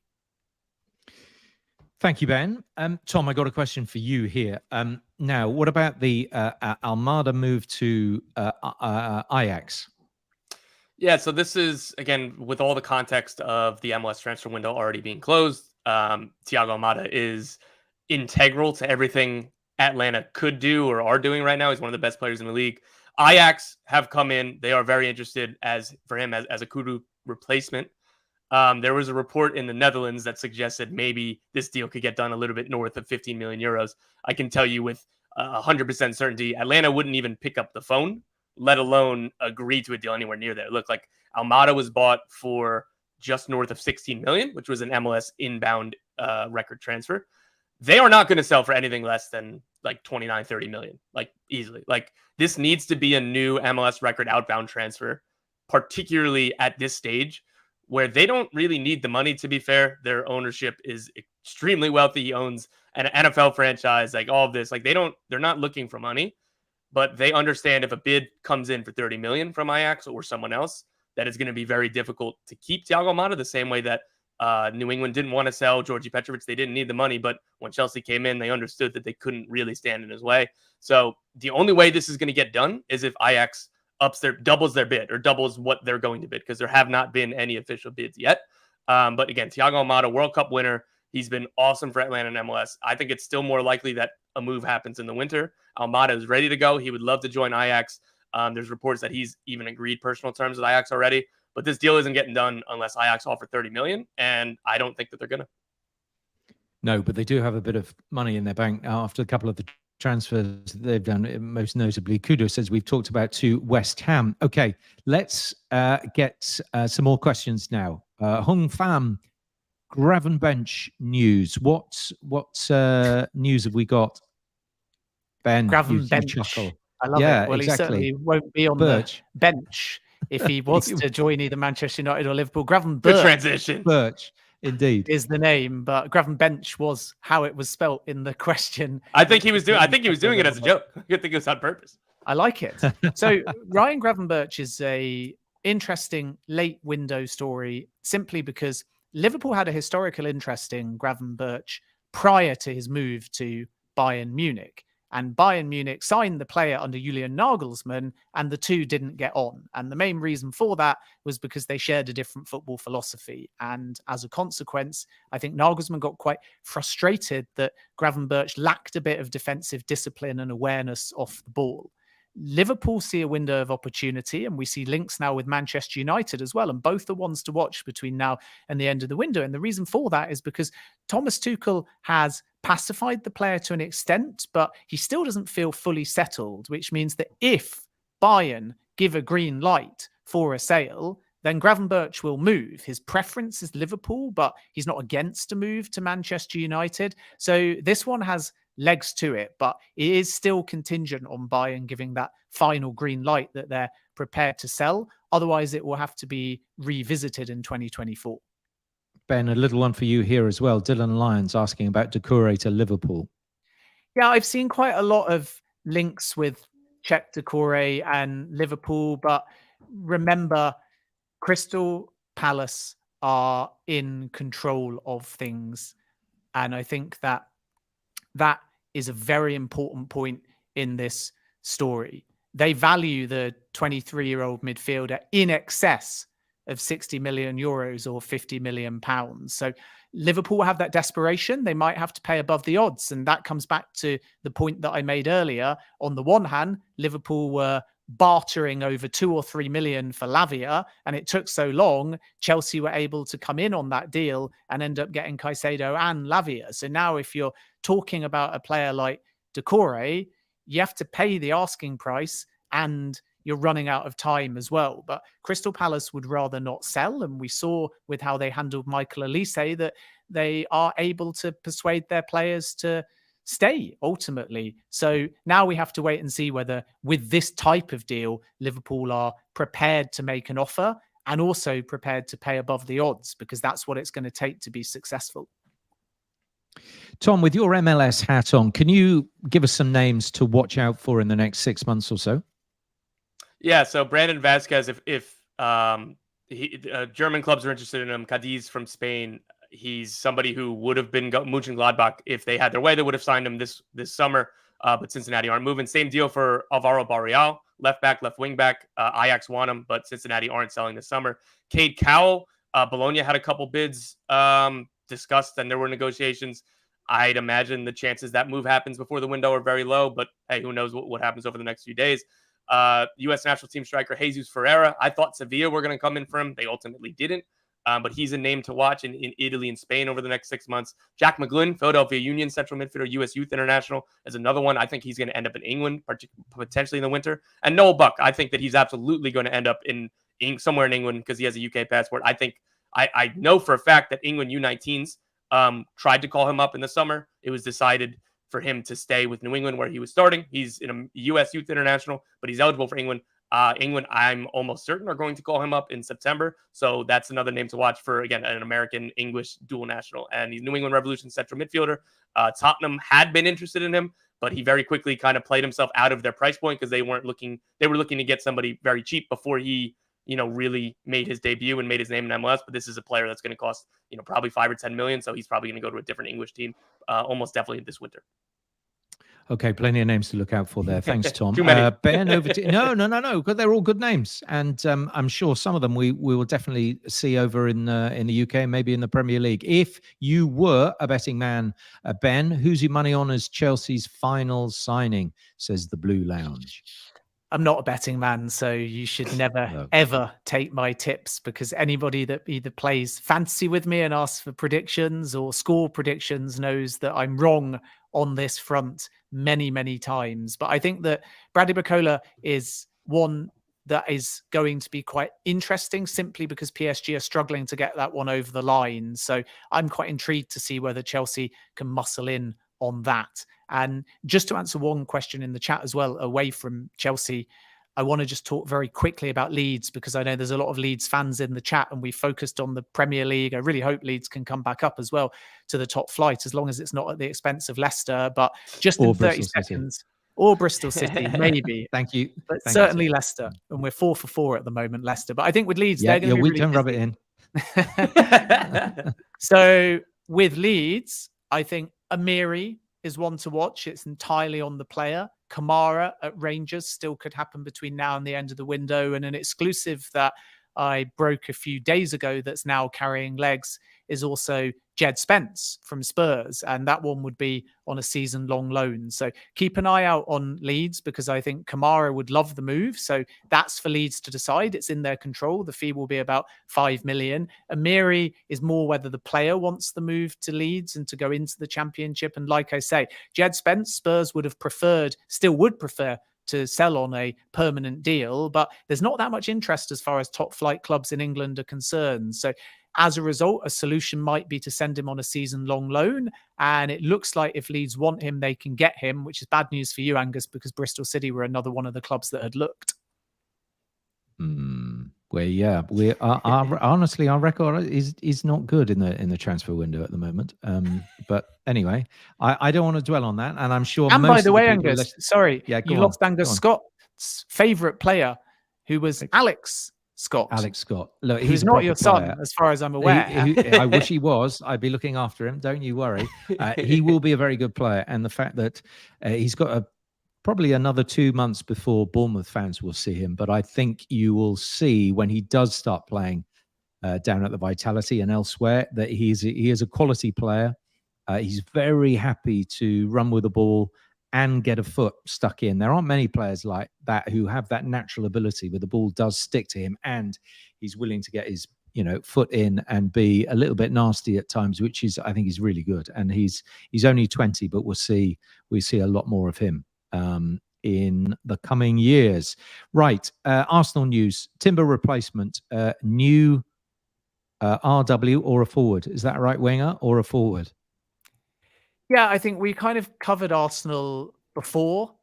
Thank you, Ben. Tom, I got a question for you here. Now, what about the Almada move to Ajax? Yeah, so this is, again, with all the context of the MLS transfer window already being closed, Thiago Almada is integral to everything Atlanta could do or are doing right now. He's one of the best players in the league. Ajax have come in. They are very interested as a Kudu replacement. There was a report in the Netherlands that suggested maybe this deal could get done a little bit north of 15 million euros. I can tell you with 100% certainty, Atlanta wouldn't even pick up the phone, let alone agree to a deal anywhere near there. It looked like Almada was bought for just north of 16 million, which was an MLS inbound record transfer. They are not going to sell for anything less than like 29, 30 million, like easily. Like this needs to be a new MLS record outbound transfer, particularly at this stage where they don't really need the money, to be fair. Their ownership is extremely wealthy. He owns an NFL franchise, like all of this. Like they're not looking for money, but they understand if a bid comes in for 30 million from Ajax or someone else, that it's going to be very difficult to keep Thiago Almada, the same way that New England didn't want to sell Georgi Petrovic. They didn't need the money, but when Chelsea came in, they understood that they couldn't really stand in his way. So the only way this is going to get done is if Ajax doubles their bid or doubles what they're going to bid, because there have not been any official bids yet. But again, Thiago Almada, World Cup winner. He's been awesome for Atlanta and MLS. I think it's still more likely that a move happens in the winter. Almada is ready to go. He would love to join Ajax. There's reports that he's even agreed personal terms with Ajax already. But this deal isn't getting done unless Ajax offer 30 million, and I don't think that they're going to. No, but they do have a bit of money in their bank now after a couple of the transfers they've done, most notably Kudus, as we've talked about, to West Ham. Okay, let's get some more questions now. Hung Pham, Gravenbench news. What news have we got? Ben, you chuckle. I love it. Well, exactly. He certainly won't be on the bench if he was to join either Manchester United or Liverpool. Good transition. Birch, indeed, is the name, but Gravenbench was how it was spelt in the question. I think he was doing it as a joke. I think it was on purpose. I like it. So Ryan Gravenberch is a interesting late window story, simply because Liverpool had a historical interest in Gravenberch prior to his move to Bayern Munich. And Bayern Munich signed the player under Julian Nagelsmann, and the two didn't get on. And the main reason for that was because they shared a different football philosophy. And as a consequence, I think Nagelsmann got quite frustrated that Gravenberch lacked a bit of defensive discipline and awareness off the ball. Liverpool see a window of opportunity, and we see links now with Manchester United as well, and both the ones to watch between now and the end of the window. And the reason for that is because Thomas Tuchel has pacified the player to an extent, but he still doesn't feel fully settled, which means that if Bayern give a green light for a sale, then Gravenberch will move. His preference is Liverpool, but he's not against a move to Manchester United. So this one has legs to it, but it is still contingent on Bayern giving that final green light that they're prepared to sell. Otherwise, it will have to be revisited in 2024. Ben, a little one for you here as well. Dylan Lyons asking about Doucouré to Liverpool. Yeah, I've seen quite a lot of links with Cheick Doucouré and Liverpool, but remember, Crystal Palace are in control of things. And I think that is a very important point in this story. They value the 23-year-old midfielder in excess of 60 million euros or 50 million pounds. So Liverpool have that desperation. They might have to pay above the odds. And that comes back to the point that I made earlier. On the one hand, Liverpool were bartering over 2 or 3 million for Lavia, and it took so long, Chelsea were able to come in on that deal and end up getting Caicedo and Lavia. So now if you're talking about a player like Doucouré, you have to pay the asking price and you're running out of time as well. But Crystal Palace would rather not sell, and we saw with how they handled Michael Olise that they are able to persuade their players to stay ultimately. So now we have to wait and see whether with this type of deal, Liverpool are prepared to make an offer and also prepared to pay above the odds, because that's what it's going to take to be successful. Tom, with your MLS hat on, can you give us some names to watch out for in the next 6 months or so? Yeah, so Brandon Vasquez, if German clubs are interested in him, Cadiz from Spain, he's somebody who would have been Mönchengladbach if they had their way. They would have signed him this summer, but Cincinnati aren't moving. Same deal for Alvaro Barreal, left back, left wing back. Ajax want him, but Cincinnati aren't selling this summer. Cade Cowell, Bologna had a couple bids discussed, and there were negotiations. I'd imagine the chances that move happens before the window are very low, but hey, who knows what happens over the next few days. U.S. national team striker Jesus Ferreira. I thought Sevilla were going to come in for him. They ultimately didn't. But he's a name to watch in Italy and Spain over the next 6 months. Jack McGlynn, Philadelphia Union central midfielder, U.S. Youth International, is another one. I think he's going to end up in England, potentially in the winter. And Noel Buck, I think that he's absolutely going to end up in somewhere in England because he has a UK passport. I think I know for a fact that England U19s tried to call him up in the summer. It was decided for him to stay with New England where he was starting. He's in a U.S. Youth International, but he's eligible for England. England, I'm almost certain, are going to call him up in September. So that's another name to watch for, again, an American-English dual national. And he's New England Revolution central midfielder. Tottenham had been interested in him, but he very quickly kind of played himself out of their price point because they were looking to get somebody very cheap before he, really made his debut and made his name in MLS. But this is a player that's going to cost, probably 5 or 10 million. So he's probably going to go to a different English team almost definitely this winter. Okay, plenty of names to look out for there. Thanks, Tom. Too many. Ben, over to no, because they're all good names, and I'm sure some of them we will definitely see over in the UK, maybe in the Premier League. If you were a betting man, Ben, who's your money on as Chelsea's final signing? Says the Blue Lounge. I'm not a betting man, so you should never, No. ever take my tips, because anybody that either plays fantasy with me and asks for predictions or score predictions knows that I'm wrong on this front many, many times. But I think that Bradley Barcola is one that is going to be quite interesting, simply because PSG are struggling to get that one over the line. So I'm quite intrigued to see whether Chelsea can muscle in on that. And just to answer one question in the chat as well, away from Chelsea, I want to just talk very quickly about Leeds, because I know there's a lot of Leeds fans in the chat, and we focused on the Premier League. I really hope Leeds can come back up as well to the top flight, as long as it's not at the expense of Leicester. But just Or in 30 Bristol seconds, City. or Bristol City, maybe. Thank you. But Thank certainly you, sir. Leicester. And we're 4 for 4 at the moment, Leicester. But I think with Leeds, Yeah, they're going to be we really don't rub it busy. in. So with Leeds, I think Amiri is one to watch. It's entirely on the player. Kamara at Rangers still could happen between now and the end of the window. And an exclusive that I broke a few days ago that's now carrying legs is also Jed Spence from Spurs. And that one would be on a season-long loan. So keep an eye out on Leeds, because I think Kamara would love the move. So that's for Leeds to decide. It's in their control. The fee will be about 5 million. Amiri is more whether the player wants the move to Leeds and to go into the Championship. And like I say, Jed Spence, Spurs would have preferred, still would prefer, to sell on a permanent deal, but there's not that much interest as far as top flight clubs in England are concerned. So as a result, a solution might be to send him on a season-long loan. And it looks like if Leeds want him, they can get him, which is bad news for you, Angus, because Bristol City were another one of the clubs that had looked. Well, yeah, we are honestly, our record is not good in the transfer window at the moment. But anyway, I don't want to dwell on that, and I'm sure. And most by the of way, people Angus, sorry, yeah, you lost Angus Scott's favourite player, who was Alex Scott. Alex Scott. Look, he's not your son, as far as I'm aware. I wish he was. I'd be looking after him. Don't you worry. He will be a very good player, and the fact that he's got probably another 2 months before Bournemouth fans will see him. But I think you will see when he does start playing down at the Vitality and elsewhere that he is a quality player. He's very happy to run with the ball and get a foot stuck in. There aren't many players like that who have that natural ability where the ball does stick to him and he's willing to get his foot in and be a little bit nasty at times, which is, I think, is really good. And he's only 20, but we see a lot more of him in the coming years. Right, Arsenal news: Timber replacement, new RW or a forward? Is that a right winger or a forward? Yeah, I think we kind of covered Arsenal before,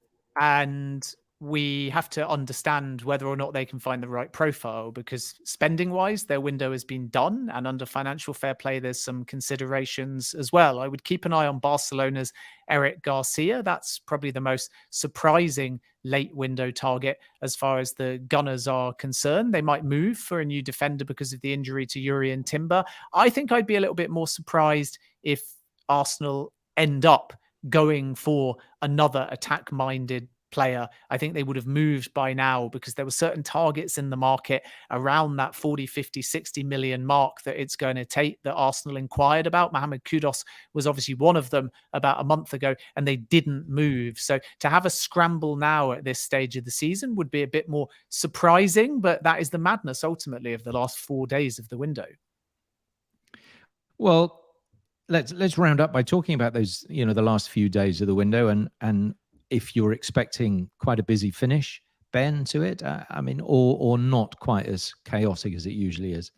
and we have to understand whether or not they can find the right profile, because spending-wise, their window has been done, and under financial fair play, there's some considerations as well. I would keep an eye on Barcelona's Eric Garcia. That's probably the most surprising late window target as far as the Gunners are concerned. They might move for a new defender because of the injury to Jurrien Timber. I think I'd be a little bit more surprised if Arsenal end up going for another attack-minded player. I think they would have moved by now, because there were certain targets in the market around that 40, 50, 60 million mark that it's going to take that Arsenal inquired about. Mohamed Kudus was obviously one of them about a month ago, and they didn't move. So to have a scramble now at this stage of the season would be a bit more surprising, but that is the madness ultimately of the last 4 days of the window. Well, let's round up by talking about those, the last few days of the window, and if you're expecting quite a busy finish, Ben, to it, or not quite as chaotic as it usually is.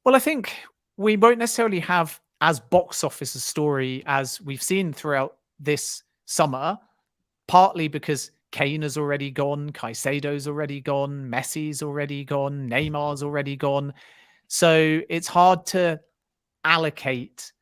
Well, I think we won't necessarily have as box office a story as we've seen throughout this summer, partly because Kane has already gone, Caicedo's already gone, Messi's already gone, Neymar's already gone. So it's hard to allocate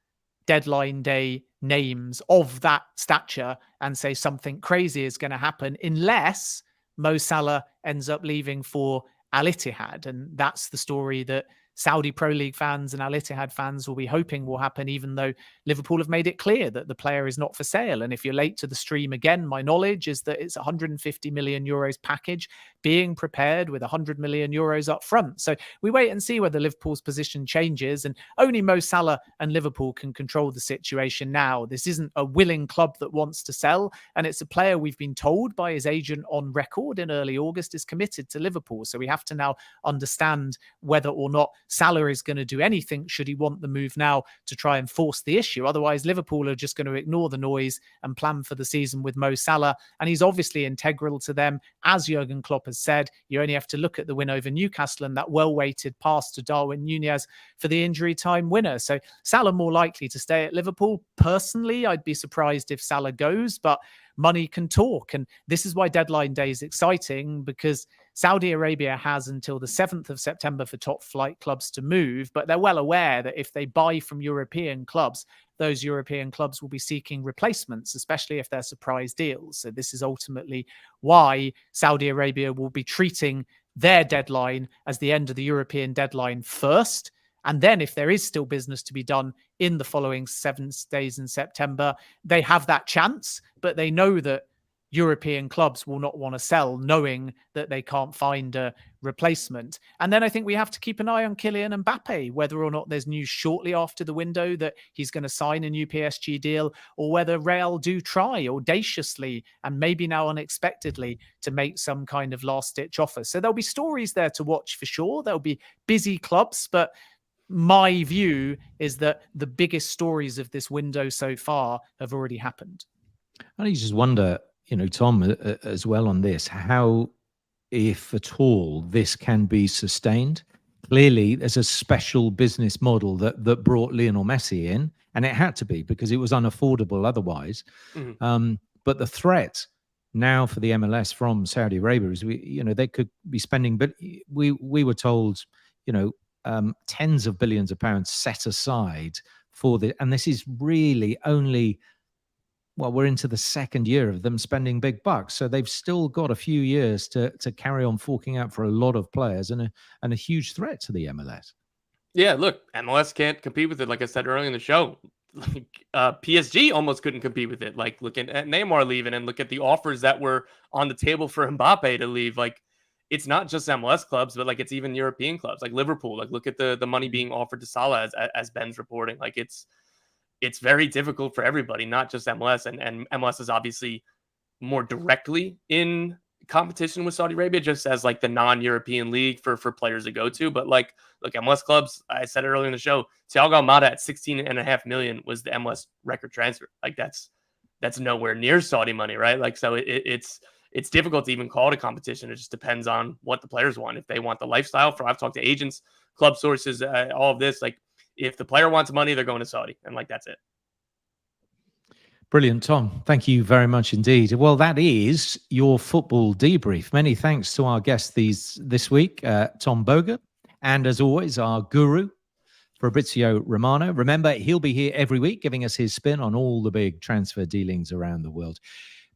deadline day names of that stature and say something crazy is going to happen, unless Mo Salah ends up leaving for Al Ittihad. And that's the story that Saudi Pro League fans and Al Ittihad fans will be hoping will happen, even though Liverpool have made it clear that the player is not for sale. And if you're late to the stream again, my knowledge is that it's 150 million euros package being prepared with 100 million euros up front. So we wait and see whether Liverpool's position changes, and only Mo Salah and Liverpool can control the situation now. This isn't a willing club that wants to sell, and it's a player we've been told by his agent on record in early August is committed to Liverpool. So we have to now understand whether or not Salah is going to do anything should he want the move now to try and force the issue. Otherwise, Liverpool are just going to ignore the noise and plan for the season with Mo Salah, and he's obviously integral to them. As Jurgen Klopp has said, you only have to look at the win over Newcastle and that well-weighted pass to Darwin Nunez for the injury time winner. So Salah more likely to stay at Liverpool. Personally, I'd be surprised if Salah goes, but money can talk. And this is why deadline day is exciting, because Saudi Arabia has until the 7th of September for top flight clubs to move, but they're well aware that if they buy from European clubs, those European clubs will be seeking replacements, especially if they're surprise deals. So this is ultimately why Saudi Arabia will be treating their deadline as the end of the European deadline first. And then if there is still business to be done in the following 7 days in September, they have that chance, but they know that European clubs will not want to sell, knowing that they can't find a replacement. And then I think we have to keep an eye on Kylian Mbappe, whether or not there's news shortly after the window that he's going to sign a new PSG deal, or whether Real do try audaciously and maybe now unexpectedly to make some kind of last-ditch offer. So there'll be stories there to watch for sure. There'll be busy clubs, but my view is that the biggest stories of this window so far have already happened. And you just wonder, Tom, as well on this, how, if at all, this can be sustained. Clearly, there's a special business model that brought Lionel Messi in, and it had to be because it was unaffordable otherwise. Mm-hmm. But the threat now for the MLS from Saudi Arabia is, they could be spending, but we were told, tens of billions of pounds set aside for the, and this is really only, well, we're into the second year of them spending big bucks. So they've still got a few years to carry on forking out for a lot of players, and a huge threat to the MLS. Yeah, look, MLS can't compete with it. Like I said earlier in the show, like PSG almost couldn't compete with it. Like look at Neymar leaving, and look at the offers that were on the table for Mbappe to leave. Like it's not just MLS clubs, but like it's even European clubs, like Liverpool. Like look at the money being offered to Salah, as Ben's reporting. Like it's very difficult for everybody, not just MLS. And MLS is obviously more directly in competition with Saudi Arabia, just as like the non-European league for players to go to. But like, look, MLS clubs, I said it earlier in the show, Thiago Almada at 16.5 million was the MLS record transfer. Like that's nowhere near Saudi money, right? Like, so it's difficult to even call it a competition. It just depends on what the players want. If they want the lifestyle, I've talked to agents, club sources, all of this, like, if the player wants money, they're going to Saudi, and like that's it. Brilliant, Tom. Thank you very much indeed. Well, that is your football debrief. Many thanks to our guests this week, Tom Bogert, and as always, our guru, Fabrizio Romano. Remember, he'll be here every week giving us his spin on all the big transfer dealings around the world.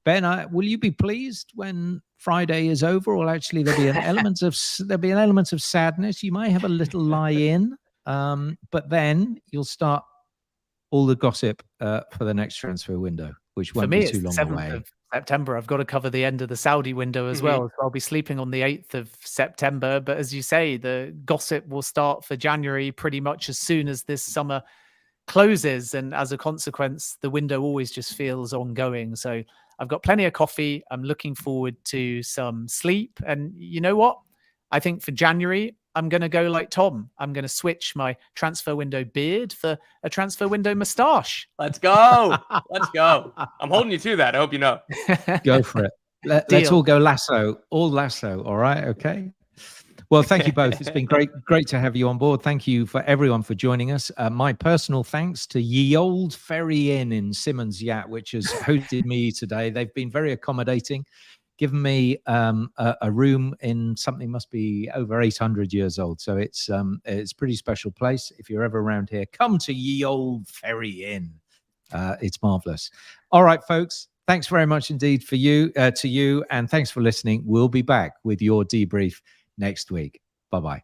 Ben, will you be pleased when Friday is over, or actually there'll be an element of sadness? You might have a little lie-in. But then you'll start all the gossip for the next transfer window, which won't be too long away. Of September. I've got to cover the end of the Saudi window as well. So I'll be sleeping on the 8th of September. But as you say, the gossip will start for January pretty much as soon as this summer closes. And as a consequence, the window always just feels ongoing. So I've got plenty of coffee. I'm looking forward to some sleep. And you know what? I think for January, I'm going to go like Tom. I'm going to switch my transfer window beard for a transfer window moustache. Let's go. Let's go. I'm holding you to that. I hope you know. Go for it. Let's all go lasso. All lasso. All right. Okay. Well, thank you both. It's been great to have you on board. Thank you for everyone for joining us. My personal thanks to Ye Old Ferry Inn in Simmons Yat, which has hosted me today. They've been very accommodating, given me a room in something must be over 800 years old. So it's a pretty special place. If you're ever around here, come to Ye Old Ferry Inn. It's marvelous. All right, folks. Thanks very much indeed to you, and thanks for listening. We'll be back with your debrief next week. Bye-bye.